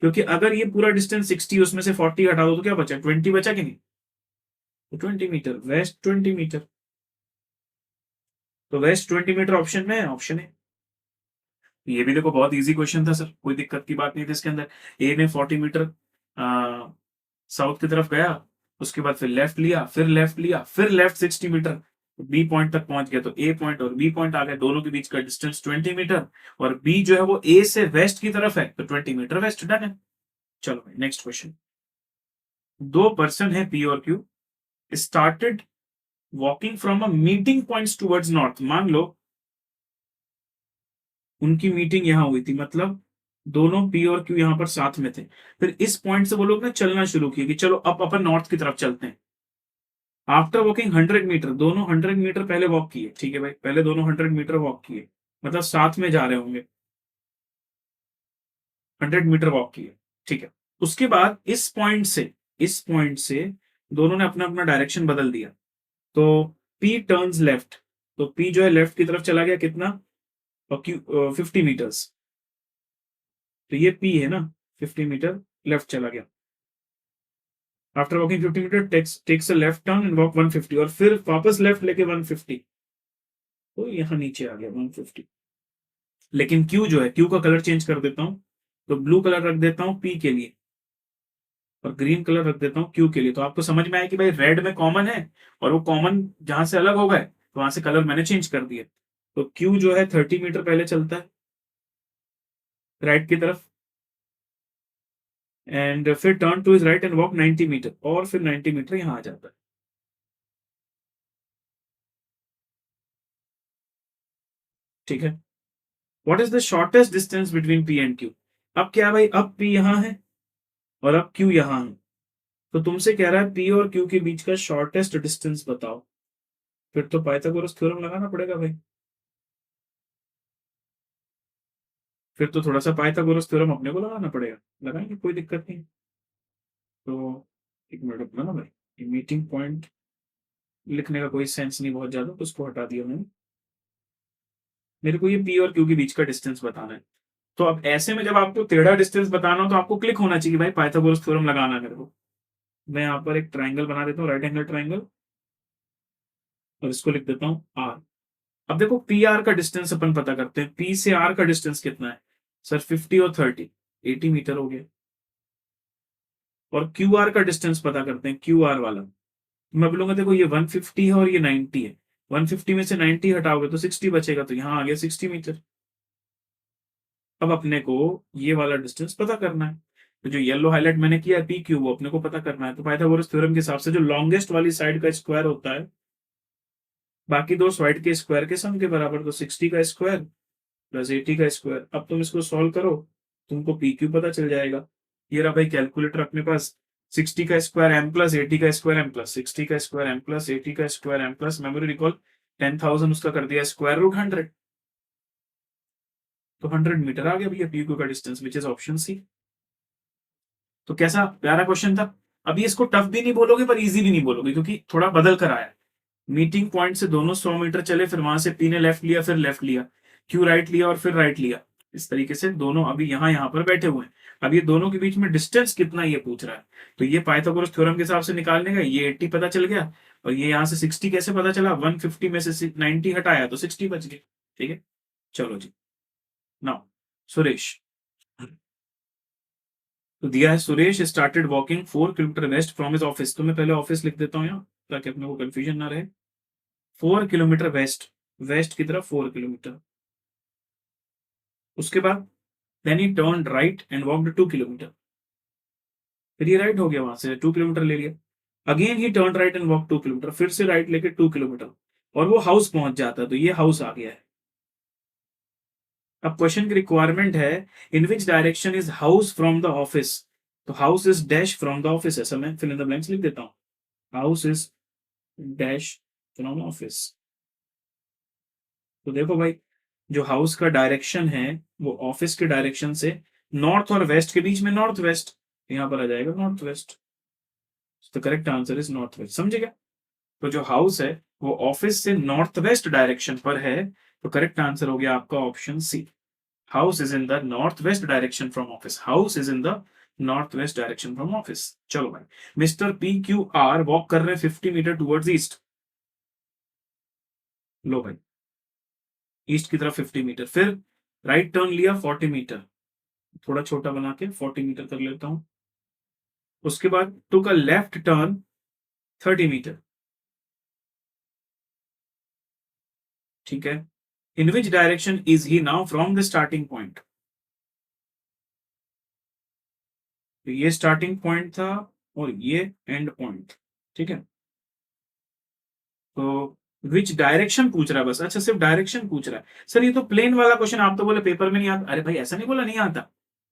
क्योंकि अगर ये पूरा डिस्टेंस 60, उसमें से 40 हटा दो तो क्या बचा? 20 बचा कि नहीं? तो 20 मीटर, वेस्ट 20 मीटर। तो वेस्ट 20 मीटर ऑप्शन में है, ऑप्शन है। ये भी देखो बहुत इजी क्वेश्चन था सर, कोई दिक्कत की बात नहीं थी इसके अंदर। ए ने 40 मीटर साउथ की तरफ गया, उसके बाद फिर लेफ्ट लिया, फिर लेफ्ट लिया, फिर लेफ्ट 60 मीटर, बी पॉइंट तक पहुंच गया। तो ए पॉइंट और बी पॉइंट आ गए, दोनों के बीच का डिस्टेंस 20 मीटर, और बी जो है वो ए से वेस्ट की तरफ है, तो 20 मीटर वेस्ट। डन है। चलो भाई नेक्स्ट क्वेश्चन। दो पर्सन है पी और Q, started walking from a meeting points towards north. मान लो उनकी मीटिंग यहां हुई थी, मतलब दोनों पी और क्यू यहां पर साथ में थे। फिर इस पॉइंट से वो लोग ने चलना शुरू किया कि चलो अब अपन नॉर्थ की तरफ चलते हैं। आफ्टर वॉकिंग 100 मीटर, दोनों 100 मीटर पहले वॉक किए, ठीक है भाई, पहले दोनों 100 मीटर वॉक किए, मतलब साथ में जा रहे होंगे, 100 मीटर वॉक किए, ठीक है। उसके बाद इस पॉइंट से दोनों ने अपना अपना डायरेक्शन बदल दिया। तो पी टर्न्स लेफ्ट, तो पी जो है लेफ्ट की तरफ चला गया, कितना? और क्यू 50 मीटर्स। तो ये पी है ना, 50 मीटर लेफ्ट चला गया। After walking 50 metre takes a left turn and walk 150, और फिर वापस लेफ्ट लेके 150, तो यहाँ नीचे आ गया 150। लेकिन क्यू जो है, क्यू का कलर चेंज कर देता हूं, तो ब्लू कलर रख देता हूं पी के लिए, और ग्रीन कलर रख देता हूं क्यू के लिए। तो आपको समझ में आया कि भाई रेड में कॉमन है, और वो कॉमन जहां से अलग हो गए तो वहां से कलर मैंने चेंज कर दिए। तो क्यू जो है 30 मीटर पहले चलता है राइट की तरफ, एंड फिर turn to his right and walk 90 metre, और फिर 90 मीटर यहां आ जाता है। ठीक है। What is the shortest distance between P and Q? अब क्या है भाई, अब पी यहां है और अब क्यू यहां है, तो तुमसे कह रहा है पी और क्यू के बीच का शॉर्टेस्ट डिस्टेंस बताओ। फिर तो पाइथागोरस थ्योरम लगाना पड़ेगा भाई। फिर तो थोड़ा सा पाइथागोरस थ्योरम अपने को लगाना पड़ेगा, लगाएंगे, कोई दिक्कत नहीं। तो एक मिनट अपना ना भाई, ये मीटिंग पॉइंट लिखने का कोई सेंस नहीं बहुत ज्यादा, तो उसको हटा दिया मैंने। मेरे को ये पी और क्यू के बीच का डिस्टेंस बताना है। तो अब ऐसे में जब आपको टेढ़ा डिस्टेंस बताना हो तो आपको क्लिक होना चाहिए कि भाई पाइथागोरस थ्योरम लगाना है मेरे को। मैं यहाँ पर एक ट्राइंगल बना देता हूँ, राइट एंगल ट्राइंगल, और इसको लिख देता हूँ आर। अब देखो पी आर का डिस्टेंस अपन पता करते हैं, पी से आर का डिस्टेंस कितना है? सर 50 और 30, 80 मीटर हो गया। और क्यू आर का डिस्टेंस पता करते हैं, क्यू आर वाला। मैं बोलूंगा देखो ये 150 है और ये 90 है, 150 में से 90 हटाओगे तो 60 बचेगा, तो यहाँ आ गया 60 मीटर। अब अपने को ये वाला डिस्टेंस पता करना है, तो जो येलो हाईलाइट मैंने किया है पी क्यू, वो अपने को पता करना है। तो पाइथागोरस थ्योरम के हिसाब से जो लॉन्गेस्ट वाली साइड का स्क्वायर होता है बाकी दो साइड के स्क्वायर के सम के बराबर, तो 60 का स्क्वायर प्लस 80 का स्क्वायर। अब तुम इसको सॉल्व करो, तुमको पी क्यू पता चल जाएगा। ये रहा भाई कैलकुलेटर अपने पास, 60 का स्क्वायर एम प्लस 80 का स्क्वायर एम प्लस 60 का स्क्वायर एम प्लस 80 का square M plus memory recall 10,000, उसका कर दिया स्क्वायर रूट 100, तो 100 मीटर आ गया भैया पी क्यू का distance, which is option C. तो कैसा प्यारा क्वेश्चन था। अभी इसको टफ भी नहीं बोलोगे पर इजी भी नहीं बोलोगे, क्योंकि थोड़ा बदल कर आया। मीटिंग पॉइंट से दोनों 100 मीटर चले, फिर वहां से पी ने लेफ्ट लिया, फिर लेफ्ट लिया, क्यू राइट लिया और फिर राइट लिया। इस तरीके से दोनों अभी यहाँ पर बैठे हुए हैं। अब ये दोनों के बीच में डिस्टेंस कितना ये पूछ रहा है, तो ये पाइथागोरस थ्योरम के हिसाब से निकालने का, ये 80 पता चल गया, और ये यहाँ से 60 कैसे पता चला, 150 में से 90 हटाया तो 60 बच गए। ठीक है, चलो जी। नाउ सुरेश, तो दिया है Suresh started walking 4 kilometre west from his office. तो मैं पहले ऑफिस लिख देता हूँ यहाँ, ताकि अपने को कंफ्यूजन ना रहे। 4 किलोमीटर वेस्ट, वेस्ट की तरफ 4 किलोमीटर। उसके बाद then he turn right and walked 2 kilometre. फिर ये राइट हो गया, वहां से 2 किलोमीटर ले लिया। Again he turn right and walk 2 kilometre, फिर से राइट लेके 2 किलोमीटर, और वो हाउस पहुंच जाता है, तो ये हाउस आ गया है। अब क्वेश्चन की रिक्वायरमेंट है, in which direction is house from the office. तो house is dash from the office, ऐसा मैं फिल इन द ब्लैंक्स लिख देता हूँ। House is dash from office. तो देखो भाई, जो हाउस का डायरेक्शन है वो ऑफिस के डायरेक्शन से नॉर्थ और वेस्ट के बीच में नॉर्थ वेस्ट, यहां पर आ जाएगा नॉर्थ वेस्ट। तो correct answer is north west, समझे क्या? तो जो हाउस है वो ऑफिस से नॉर्थ वेस्ट डायरेक्शन पर है, तो करेक्ट आंसर हो गया आपका option C. House is in the north west direction from office. House is in the north west direction from office. चलो भाई, mister P Q R walk कर रहे हैं 50 मीटर टूवर्ड्स ईस्ट। लो भाई, ईस्ट की तरफ 50 मीटर, फिर राइट टर्न लिया 40 मीटर, थोड़ा छोटा बना के 40 मीटर कर लेता हूं। उसके बाद took a left turn 30 metre. ठीक है, in which direction is he now from the starting point. तो ये स्टार्टिंग पॉइंट था और ये एंड पॉइंट। ठीक है, तो विच डायरेक्शन पूछ रहा है बस। अच्छा, सिर्फ डायरेक्शन पूछ रहा है। सर ये तो प्लेन वाला क्वेश्चन, आप तो बोले पेपर में नहीं आता। अरे भाई ऐसा नहीं बोला नहीं आता,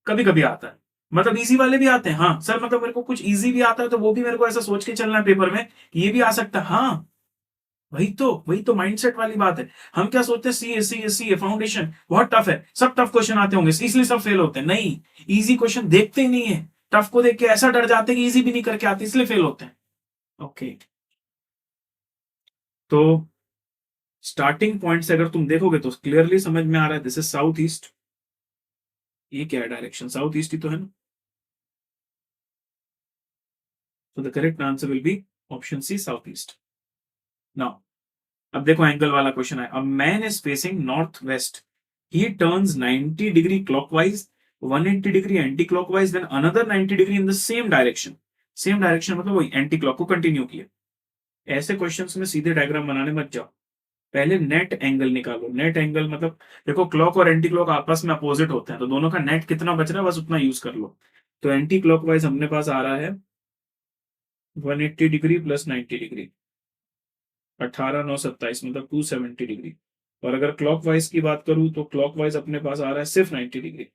कभी कभी आता है। मतलब इजी वाले भी आते हैं। हाँ सर, मतलब मेरे को कुछ इजी भी आता है तो वो भी मेरे को ऐसा सोच के चलना है पेपर में, ये भी आ सकता है। हाँ, वही तो माइंडसेट वाली बात है। हम क्या सोचते हैं, सी ए फाउंडेशन बहुत टफ है, सब टफ क्वेश्चन आते होंगे इसलिए सब फेल होते हैं। नहीं, इजी क्वेश्चन देखते ही नहीं है, टफ को देख के ऐसा डर जाते हैं कि इजी भी नहीं करके आते, इसलिए फेल होते हैं। ओके, तो स्टार्टिंग पॉइंट से अगर तुम देखोगे तो क्लियरली समझ में आ रहा है, दिस इज साउथ ईस्ट। ये क्या है डायरेक्शन, साउथ ईस्ट ही तो है ना। तो the correct answer will be option C, south east. Now अब देखो एंगल वाला क्वेश्चन है। A man is facing north west, he turns 90 degree clockwise, 180 degree anti clockwise, then another 90 degree in the same direction. Same direction मतलब वही anti clock को continue किया। ऐसे questions में सीधे डायग्राम बनाने मत जाओ, पहले नेट एंगल निकालो। नेट एंगल मतलब देखो, क्लॉक और एंटी क्लॉक आपस में अपोजिट होते हैं, तो दोनों का नेट कितना बच रहा है बस उतना यूज कर लो। तो एंटी क्लॉकवाइज अपने पास आ रहा है 180 डिग्री प्लस 90 डिग्री, 18 9 27 मतलब 270 डिग्री। और अगर क्लॉकवाइज की बात करूं तो क्लॉकवाइज अपने पास आ रहा है सिर्फ 90 डिग्री।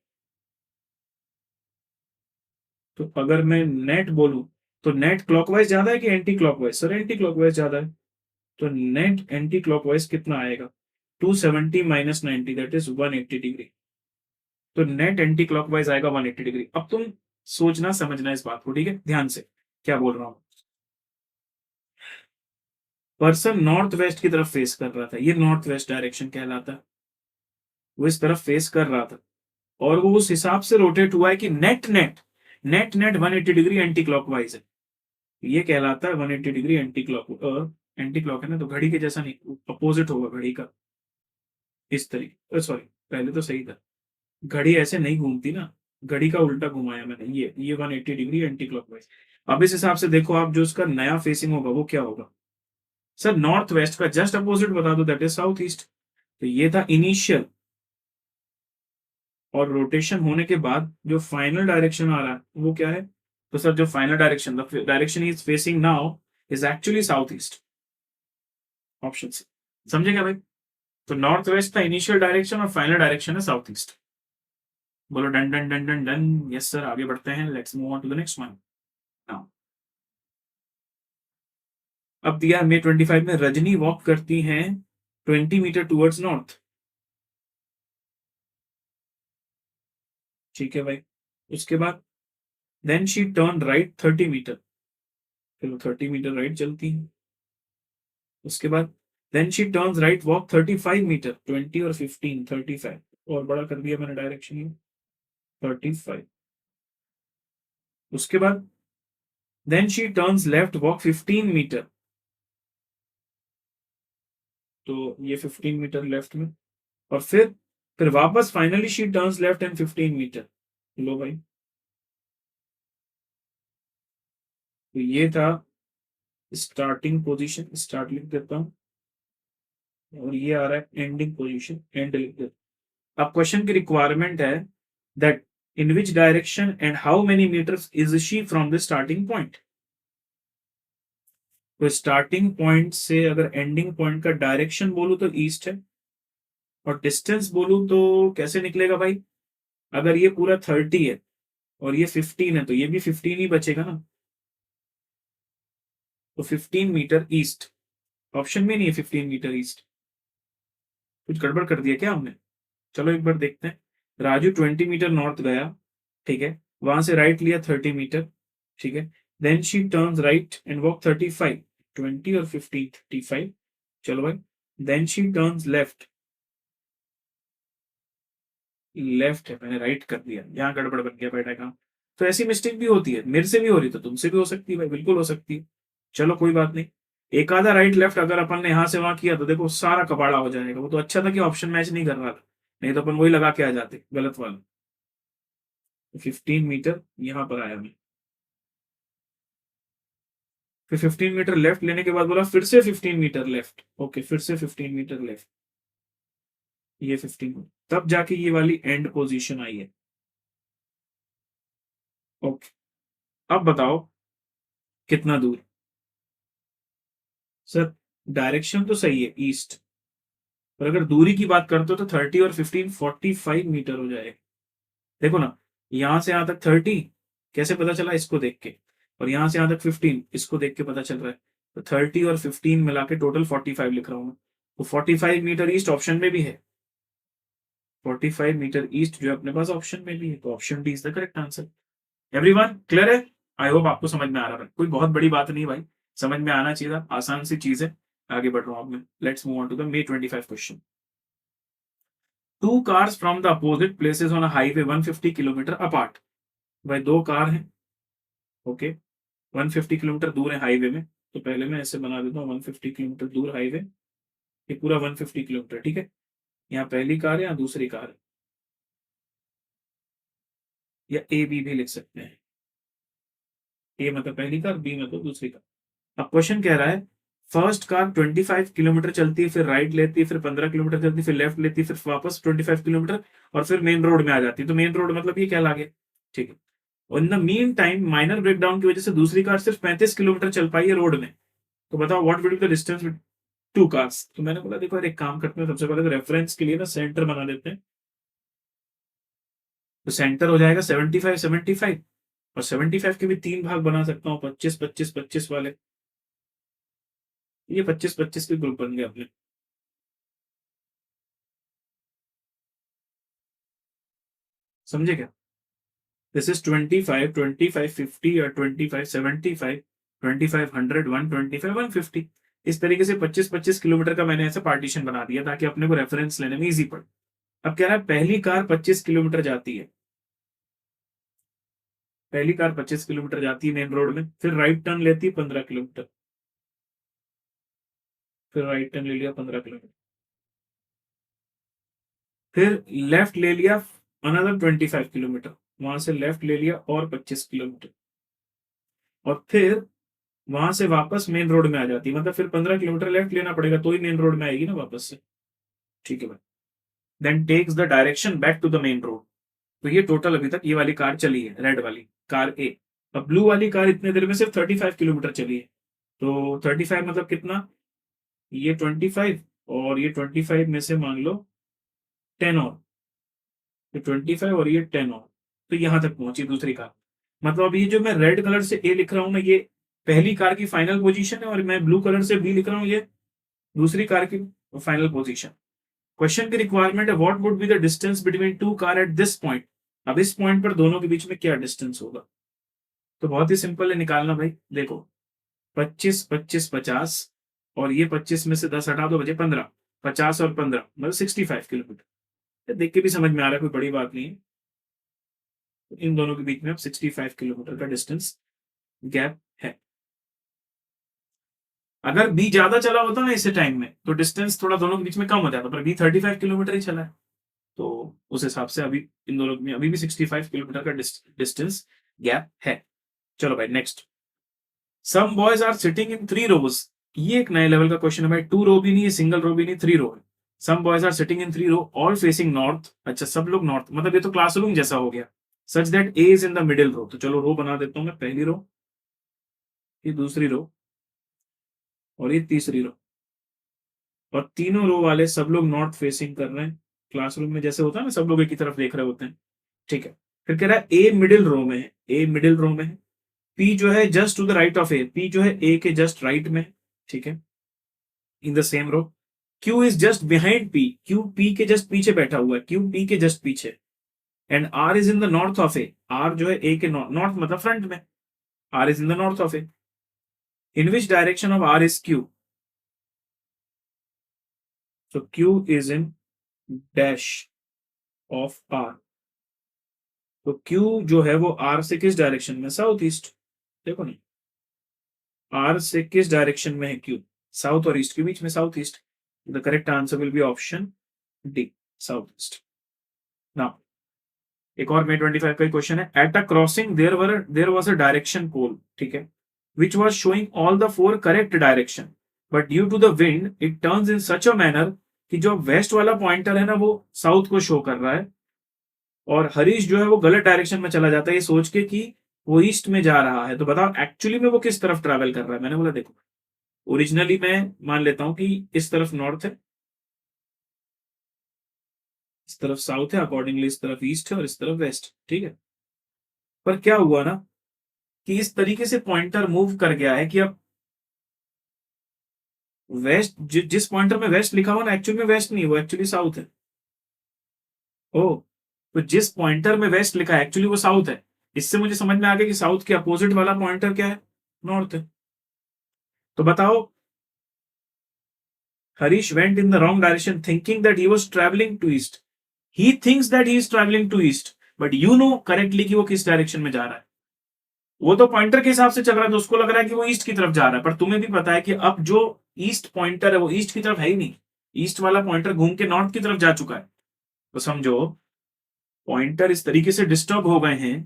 तो अगर मैं नेट बोलूं तो नेट क्लॉकवाइज ज्यादा है कि anti clockwise? Sir anti clockwise ज्यादा है, तो नेट एंटी क्लॉकवाइज कितना आएगा? 270 माइनस 90 दैट इज 180 डिग्री। तो नेट एंटी क्लॉकवाइज आएगा 180 डिग्री। अब तुम सोचना समझना इस बात को, ठीक है, ध्यान से क्या बोल रहा हूं। पर्सन नॉर्थ वेस्ट की तरफ फेस कर रहा था, ये नॉर्थ वेस्ट डायरेक्शन कहलाता है। वो इस तरफ फेस कर रहा था और वो उस हिसाब से रोटेट हुआ है कि net net net net 180 degree anti clockwise है। ये कहलाता है 180 degree anti clock. Anti clock है ना, तो घड़ी के जैसा नहीं, अपोजिट होगा घड़ी का। इस तरीके, सॉरी, पहले तो सही था, घड़ी ऐसे नहीं घूमती ना, घड़ी का उल्टा घुमाया मैंने। ये 180 डिग्री एंटी क्लॉकवाइज। अब इस हिसाब से देखो आप, जो उसका नया फेसिंग होगा वो क्या होगा? सर नॉर्थ वेस्ट का जस्ट अपोजिट बता दो, दैट इज साउथ ईस्ट। तो ये था इनिशियल, और रोटेशन होने के बाद जो फाइनल डायरेक्शन आ रहा है वो क्या है? तो सर जो final direction, the direction is facing now is actually south east, option C. समझे क्या भाई? तो नॉर्थ वेस्ट का इनिशियल डायरेक्शन और फाइनल डायरेक्शन है साउथ ईस्ट। बोलो done done done done done. Yes sir, आगे बढ़ते हैं, let's move on to the next one now. अब दिया मे 25 में रजनी वॉक करती हैं 20 मीटर टूवर्ड्स नॉर्थ। ठीक है भाई, उसके बाद then she turn right 30 metre. चलो 30 मीटर राइट चलती है। उसके बाद then she turns right walk 35 metre, 20 और 15, 35 और बड़ा कर दिया मैंने डायरेक्शन ये, 35। उसके बाद then she turns left walk 15 metre, तो ये 15 मीटर लेफ्ट में। और फिर वापस finally she turns left and 15 metre. लो भाई, तो ये था स्टार्टिंग पोजीशन, स्टार्ट लिख देता हूं, और ये आ रहा है एंडिंग पोजीशन, एंड लिख देता हूं। अब क्वेश्चन की रिक्वायरमेंट है that in which direction and how many metres is she from the starting point. तो स्टार्टिंग पॉइंट से अगर एंडिंग पॉइंट का डायरेक्शन बोलूं तो ईस्ट है, और डिस्टेंस बोलूं तो कैसे निकलेगा भाई? अगर ये पूरा 30 है और ये 15 है तो ये भी 15 ही बचेगा ना। तो 15 मीटर ईस्ट, ऑप्शन में नहीं है 15 मीटर ईस्ट। कुछ गड़बड़ कर दिया क्या हमने? चलो एक बार देखते हैं। राजू 20 मीटर नॉर्थ गया, ठीक है, वहां से राइट लिया 30 मीटर, ठीक है, then she turns right and walk 35, 20 और 15, 35। चलो भाई, then she turns left, left है, मैंने राइट कर दिया, यहाँ गड़बड़ बन गया बेटा काम। तो ऐसी मिस्टेक भी होती है, मेरे से भी हो रही तो तुमसे भी हो सकती है भाई, बिल्कुल हो सकती है। चलो कोई बात नहीं। एक आधा राइट लेफ्ट अगर अपन ने यहां से वहां किया तो देखो सारा कबाड़ा हो जाएगा। वो तो अच्छा था कि ऑप्शन मैच नहीं कर रहा था, नहीं तो अपन वही लगा के आ जाते गलत वाला। 15 मीटर यहां पर आया मैं, फिर 15 मीटर लेफ्ट लेने के बाद बोला फिर से 15 मीटर लेफ्ट, ओके फिर से 15 मीटर लेफ्ट, ये 15, तब जाके ये वाली एंड पोजीशन आई है। ओके, अब बताओ कितना दूर? सर डायरेक्शन तो सही है ईस्ट, पर अगर दूरी की बात करते हो तो 30 और 15 45 मीटर हो जाएगा। देखो ना, यहां से यहां तक 30 कैसे पता चला? इसको देख के। और यहां से यहां तक 15 इसको देख के पता चल रहा है। तो 30 और 15 मिला के टोटल 45 लिख रहा हूं मैं। तो 45 मीटर ईस्ट ऑप्शन में भी है, 45 मीटर ईस्ट जो अपने पास ऑप्शन में भी है, तो option D is the correct answer. Everyone clear है? आई होप आपको समझ में आ रहा है, कोई बहुत बड़ी बात नहीं भाई, समझ में आना चाहिए था, आसान सी चीज है। आगे बढ़ रहा हूं मैं, let's move on to the May 25 question. Two cars from the opposite places on a highway 150 kilometre apart. भाई दो कार हैं, ओके, 150 किलोमीटर दूर है हाईवे में। तो पहले मैं ऐसे बना देता हूँ, 150 किलोमीटर दूर हाईवे, ये पूरा 150 किलोमीटर, ठीक है। यहाँ पहली कार है, यहाँ दूसरी कार है, या ए बी भी लिख सकते हैं। ए मतलब पहली कार, बी मतलब दूसरी कार। अब क्वेश्चन कह रहा है फर्स्ट कार 25 किलोमीटर चलती है, फिर राइट लेती है, फिर 15 किलोमीटर चलती है, फिर लेफ्ट लेती है, फिर वापस 25 किलोमीटर, और फिर मेन रोड में आ जाती है। तो मेन रोड मतलब ये क्या लागे, ठीक है। और in the mean time minor breakdown की वजह से दूसरी कार सिर्फ 35 किलोमीटर चल पाई है रोड में। तो बताओ what will be the distance two cars? तो मैंने बोला देखो यार एक काम करते हैं, सबसे पहले तो रेफरेंस के लिए ना सेंटर बना देते हैं। तो सेंटर हो जाएगा 75 75, और 75 के भी तीन भाग बना सकता हूँ, 25 25 25 वाले। ये 25 25 के ग्रुप बन गए अपने, समझे क्या? दिस इज 25 25 50 और 25 75 25 100 125 150। इस तरीके से 25 25 किलोमीटर का मैंने ऐसा पार्टीशन बना दिया ताकि अपने को रेफरेंस लेने में इजी पड़े। अब कह रहा है पहली कार 25 किलोमीटर जाती है, पहली कार 25 किलोमीटर जाती है मेन रोड में, फिर राइट टर्न लेती है 15 किलोमीटर, फिर राइट टर्न ले लिया 15 किलोमीटर, फिर लेफ्ट ले लिया अनदर 25 किलोमीटर, वहां से लेफ्ट ले लिया और 25 किलोमीटर, और फिर वहां से वापस मेन रोड में आ जाती है। मतलब फिर 15 किलोमीटर लेफ्ट लेना पड़ेगा तो ही मेन रोड में आएगी ना वापस से, ठीक है भाई। Then takes the direction back to the main road. तो ये टोटल अभी तक ये वाली कार चली है, रेड वाली कार ए। अब ब्लू वाली कार इतने देर में सिर्फ 35 किलोमीटर चली है। तो 35 मतलब कितना? ये 25, और ये 25 में से मान लो 10 और, ये 25 और ये 10 और, तो यहां तक पहुंची दूसरी कार। मतलब अब ये जो मैं रेड कलर से ए लिख रहा हूं ना, ये पहली कार की फाइनल पोजीशन है, और मैं ब्लू कलर से बी लिख रहा हूँ, ये दूसरी कार की फाइनल पोजीशन। क्वेश्चन की रिक्वायरमेंट है what would be the distance between two car at this point. अब इस पॉइंट पर दोनों के बीच में क्या डिस्टेंस होगा? तो बहुत ही सिंपल है निकालना भाई। देखो 25 25 50, और ये 25 में से 10 हटा दो, बचे 15, 50 और 15 मतलब 65 किलोमीटर। देख के भी समझ में आ रहा है, कोई बड़ी बात नहीं है। तो इन दोनों के बीच में अब 65 किलोमीटर का डिस्टेंस गैप है। अगर बी ज्यादा चला होता ना इस टाइम में तो डिस्टेंस थोड़ा दोनों के बीच में कम हो जाता, पर बी 35 किलोमीटर ही चला है, तो उस हिसाब से अभी इन दोनों में अभी भी 65 किलोमीटर का डिस्टेंस गैप है। चलो भाई next. Some boys are sitting in 3 rows. ये एक नए लेवल का क्वेश्चन है भाई, 2 रो भी नहीं है, सिंगल रो भी नहीं, 3 रो है। Some boys are sitting in 3 row all facing north. अच्छा सब लोग नॉर्थ, मतलब ये तो क्लासरूम जैसा हो गया। Such that A is in the middle row. तो चलो रो बना देता हूं मैं, पहली रो, ये दूसरी रो, और ये तीसरी रो। और तीनों रो वाले सब लोग नॉर्थ फेसिंग कर रहे हैं। क्लासरूम में जैसे होता है ना, सब लोग एक ही तरफ देख रहे होते हैं। ठीक है। फिर कह रहा है ए मिडिल रो में है, ए मिडिल रो में है। पी जो है just to the right of A, P जो है ए के जस्ट राइट में है। ठीक है, in the same row. Q is just behind P, Q P के जस्ट पीछे बैठा हुआ है, क्यू पी के जस्ट पीछे। And R is in the north of A, R जो है ए के नॉर्थ मतलब फ्रंट में, R is in the north of A. In which direction of R is Q, so Q is in dash of R। तो Q जो है वो R से किस डायरेक्शन में, साउथ ईस्ट। देखो ना, R से किस डायरेक्शन में है Q, साउथ और ईस्ट के बीच में, south east. The correct answer will be option D, south east. Now एक और May 25 का क्वेश्चन है। At a crossing there was a direction pole, ठीक है, which was showing all the four correct direction, but due to the wind it turns in such a manner कि जो waste वाला pointer है ना वो साउथ को शो कर रहा है, और हरीश जो है वो गलत डायरेक्शन में चला जाता है ये सोच के कि वो ईस्ट में जा रहा है। तो बताओ एक्चुअली में वो किस तरफ ट्रैवल कर रहा है। मैंने बोला देखो, ओरिजिनली मैं मान लेता हूं कि इस तरफ नॉर्थ है, इस तरफ साउथ है, अकॉर्डिंगली इस तरफ ईस्ट है और इस तरफ वेस्ट। ठीक है, पर क्या हुआ ना कि इस तरीके से पॉइंटर मूव कर गया है कि अब वेस्ट जिस पॉइंटर में वेस्ट लिखा हुआ ना, एक्चुअली में वेस्ट नहीं, वो एक्चुअली साउथ है। ओ, तो जिस पॉइंटर में वेस्ट लिखा है एक्चुअली वो साउथ है। इससे मुझे समझ में आ गया कि साउथ के अपोजिट वाला पॉइंटर क्या है, नॉर्थ है। तो बताओ, Harish went in the wrong direction thinking that he was travelling to east. He thinks that he is travelling to east, but you know correctly कि वो किस डायरेक्शन में जा रहा है। वो तो पॉइंटर के हिसाब से चल रहा है तो उसको लग रहा है कि वो ईस्ट की तरफ जा रहा है, पर तुम्हें भी पता है कि अब जो ईस्ट पॉइंटर है वो ईस्ट की तरफ है ही नहीं, ईस्ट वाला पॉइंटर घूम के नॉर्थ की तरफ जा चुका है। तो समझो, पॉइंटर इस तरीके से डिस्टर्ब हो गए हैं,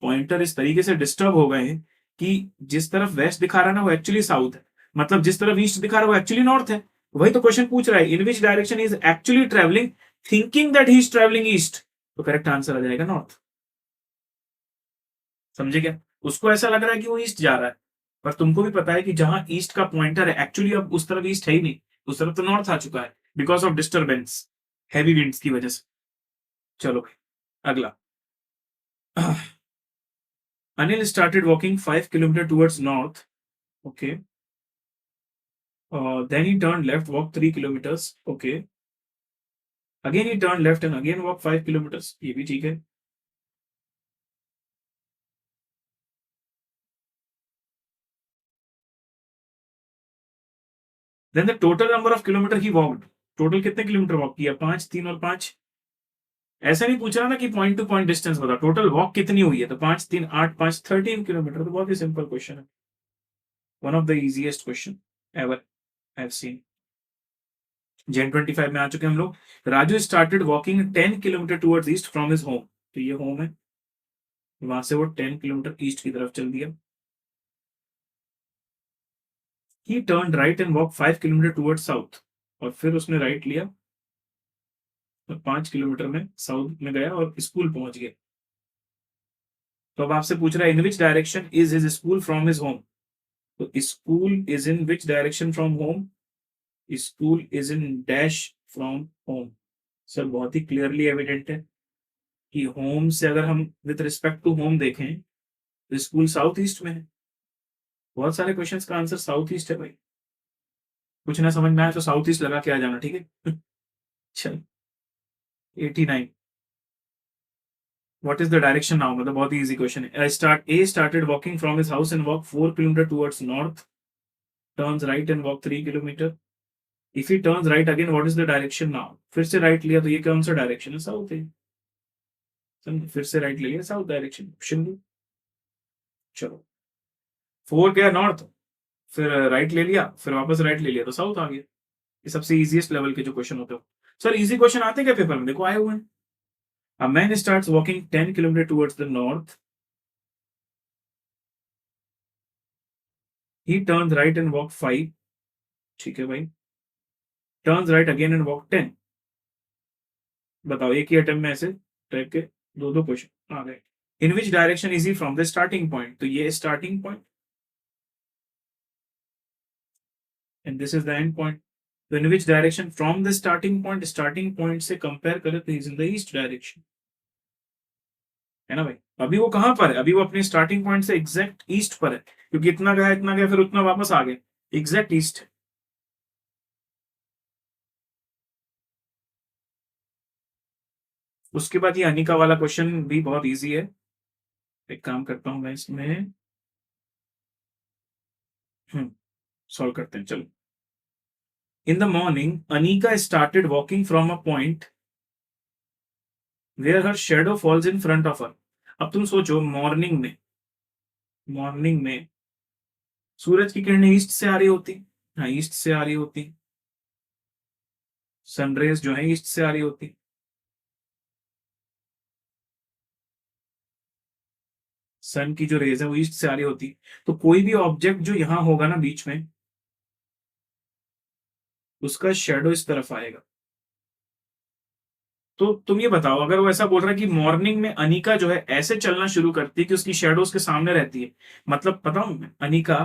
पॉइंटर इस तरीके से डिस्टर्ब हो गए हैं कि जिस तरफ वेस्ट दिखा रहा है ना वो एक्चुअली साउथ है, मतलब जिस तरफ ईस्ट दिखा रहा है वो एक्चुअली नॉर्थ है। वही तो क्वेश्चन पूछ रहा है, in which direction is actually travelling thinking that he is travelling east. तो करेक्ट आंसर आ जाएगा नॉर्थ। समझे क्या, उसको ऐसा लग रहा है कि वो ईस्ट जा रहा है, पर तुमको भी पता है कि जहां ईस्ट का पॉइंटर है एक्चुअली अब उस तरफ ईस्ट है ही नहीं, उस तरफ तो नॉर्थ आ चुका है, because of disturbance, heavy winds की वजह से। चलो अगला। Anil started walking 5 kilometers towards north. Okay. Then he turned left, walked 3 kilometers. Okay. Again he turned left and again walked 5 kilometers. ये भी ठीक है. Then the total number of kilometer he walked. Total कितने kilometre walk किया, 5, 3 और 5। ऐसा नहीं पूछ रहा ना कि पॉइंट टू पॉइंट डिस्टेंस बता, टोटल वॉक कितनी हुई है, तो 5, 3, 8, 5, 13 किलोमीटर। तो बहुत ही सिंपल क्वेश्चन है, one of the easiest question ever I have seen. Jan 25 में आ चुके हम लोग। Raju started walking 10 kilometre towards east from his home. तो ये होम है, वहां से वो 10 किलोमीटर ईस्ट की तरफ चल दिया। ही turn right and walk 5 kilometre towards south, और फिर उसने राइट लिया और 5 किलोमीटर में साउथ में गया और स्कूल पहुंच गया। तो अब आपसे पूछ रहा है in which direction is his school from his home. तो school is in which direction from home, school is in dash from home. Sir बहुत ही क्लियरली एविडेंट है कि होम से अगर हम विद रिस्पेक्ट टू होम देखें तो स्कूल साउथ ईस्ट में है। बहुत सारे क्वेश्चंस का आंसर साउथ ईस्ट है भाई। कुछ ना समझ में आए तो साउथ ईस्ट लगा के आ जाना, ठीक है। चल 89, what is the direction now, मतलब बहुत ही इजी क्वेश्चन है। A started walking from his house and walk 4 kilometre towards north, turns right and walk 3 kilometre. If he turns right again what is the direction now, फिर से right लिया तो ये कौन सा डायरेक्शन है, साउथ है। समझे, फिर से राइट ले लिया, साउथ डायरेक्शन, ऑप्शन बी। चलो 4 गया नॉर्थ, फिर राइट ले लिया, फिर वापस राइट ले लिया तो साउथ आ गया। ये सबसे इजीएस्ट लेवल के जो क्वेश्चन होते हो। सर इजी क्वेश्चन आते हैं क्या पेपर में, देखो आए हुए हैं। A man starts walking 10 kilometers towards the north. He turns right and walk 5. ठीक है भाई, turns right again and walk 10। बताओ एक ही अटेम्प्ट में ऐसे टाइप के दो दो क्वेश्चन आ गए। In which direction is he from the starting point, तो ये starting point and this is the end point. तो in which direction from the starting point से कंपेयर करें तो is in the east direction, है ना भाई। अभी वो कहां पर है, अभी वो अपने स्टार्टिंग पॉइंट से एग्जैक्ट ईस्ट पर है, क्योंकि इतना गया फिर उतना वापस आ गए, एग्जैक्ट ईस्ट है। उसके बाद ये अनिका वाला क्वेश्चन भी बहुत इजी है, एक काम करता हूं मैं इसमें, सॉल्व करते हैं चलो। In the morning Anika started walking from a point where her shadow falls in front of her. अब तुम सोचो मॉर्निंग में सूरज की किरणें ईस्ट से आ रही होती, हाँ ईस्ट से आ रही होती, सनरेज जो है ईस्ट से आ रही होती, सन की जो रेज है वो ईस्ट से आ रही होती, तो कोई भी ऑब्जेक्ट जो यहां होगा ना बीच में, उसका शेडो इस तरफ आएगा। तो तुम ये बताओ, अगर वो ऐसा बोल रहा है कि मॉर्निंग में अनिका जो है ऐसे चलना शुरू करती है कि उसकी शेडो उसके सामने रहती है, मतलब बताऊं मैं, अनिका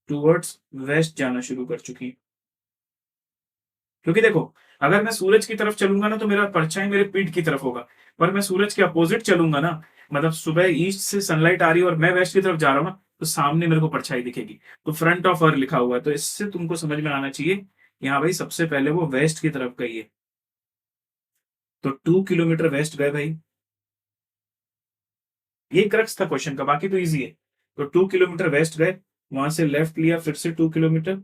टूवर्ड्स वेस्ट जाना शुरू कर चुकी है। क्योंकि देखो, अगर मैं सूरज की तरफ चलूंगा ना तो मेरा परछाई मेरे पीठ की तरफ होगा, पर मैं सूरज के अपोजिट चलूंगा ना, मतलब सुबह ईस्ट से सनलाइट आ रही है और मैं वेस्ट की तरफ जा रहा हूं ना, तो सामने मेरे को परछाई दिखेगी। तो फ्रंट ऑफ अर्थ लिखा हुआ है, तो इससे तुमको समझ में आना चाहिए यहाँ भाई सबसे पहले वो वेस्ट की तरफ गई है। तो 2 किलोमीटर वेस्ट गए भाई, ये क्रक्स था क्वेश्चन का, बाकी तो इजी है। तो 2 किलोमीटर वेस्ट गए, वहां से लेफ्ट लिया फिर से 2 kilometre,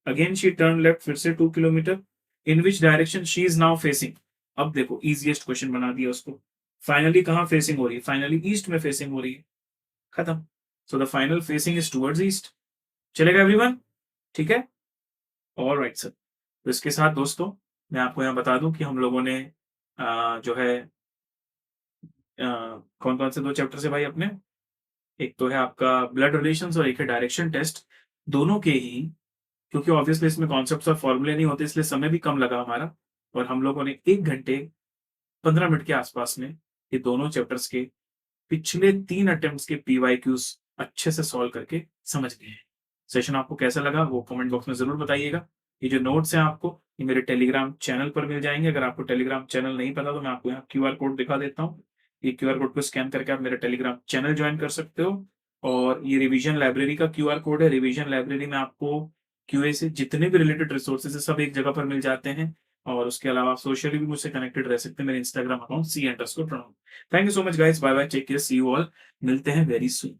again she turn left फिर से 2 kilometre, in which direction she is now facing. अब देखो इजीएस्ट क्वेश्चन बना दिया उसको, फाइनली कहां फेसिंग हो रही है, फाइनली ईस्ट में फेसिंग हो रही है, खत्म। So the final facing is towards east. चलेगा एवरीवन, ठीक है, ऑल राइट सर। तो इसके साथ दोस्तों मैं आपको यहाँ बता दूं कि हम लोगों ने जो है कौन कौन से 2 चैप्टर से भाई अपने, एक तो है आपका ब्लड रिलेशंस और एक है डायरेक्शन टेस्ट, दोनों के ही, क्योंकि ऑब्वियसली इसमें कॉन्सेप्ट्स और फॉर्मूले नहीं होते इसलिए समय भी कम लगा हमारा, और हम लोगों ने 1 घंटे 15 मिनट के आसपास में ये दोनों चैप्टर्स के पिछले 3 अटेम्प्ट्स के पीवाईक्यूज अच्छे से सॉल्व करके समझ गए हैं। सेशन आपको कैसा लगा वो कमेंट बॉक्स में जरूर बताइएगा। ये जो नोट्स हैं आपको ये मेरे टेलीग्राम चैनल पर मिल जाएंगे, अगर आपको टेलीग्राम चैनल नहीं पता तो मैं आपको यहाँ क्यूआर कोड दिखा देता हूँ, ये क्यूआर कोड को स्कैन करके आप मेरा टेलीग्राम चैनल ज्वाइन कर सकते हो। और ये रिवीजन लाइब्रेरी का क्यूआर कोड है, रिवीजन लाइब्रेरी में आपको क्यूए से जितने भी रिलेटेड रिसोर्सेज है सब एक जगह पर मिल जाते हैं। और उसके अलावा आप सोशली भी मुझसे कनेक्टेड रह सकते हैं, मेरे Instagram account C_Pranav। Thank you so much guys, bye bye, take care, see you all, मिलते हैं वेरी सुन।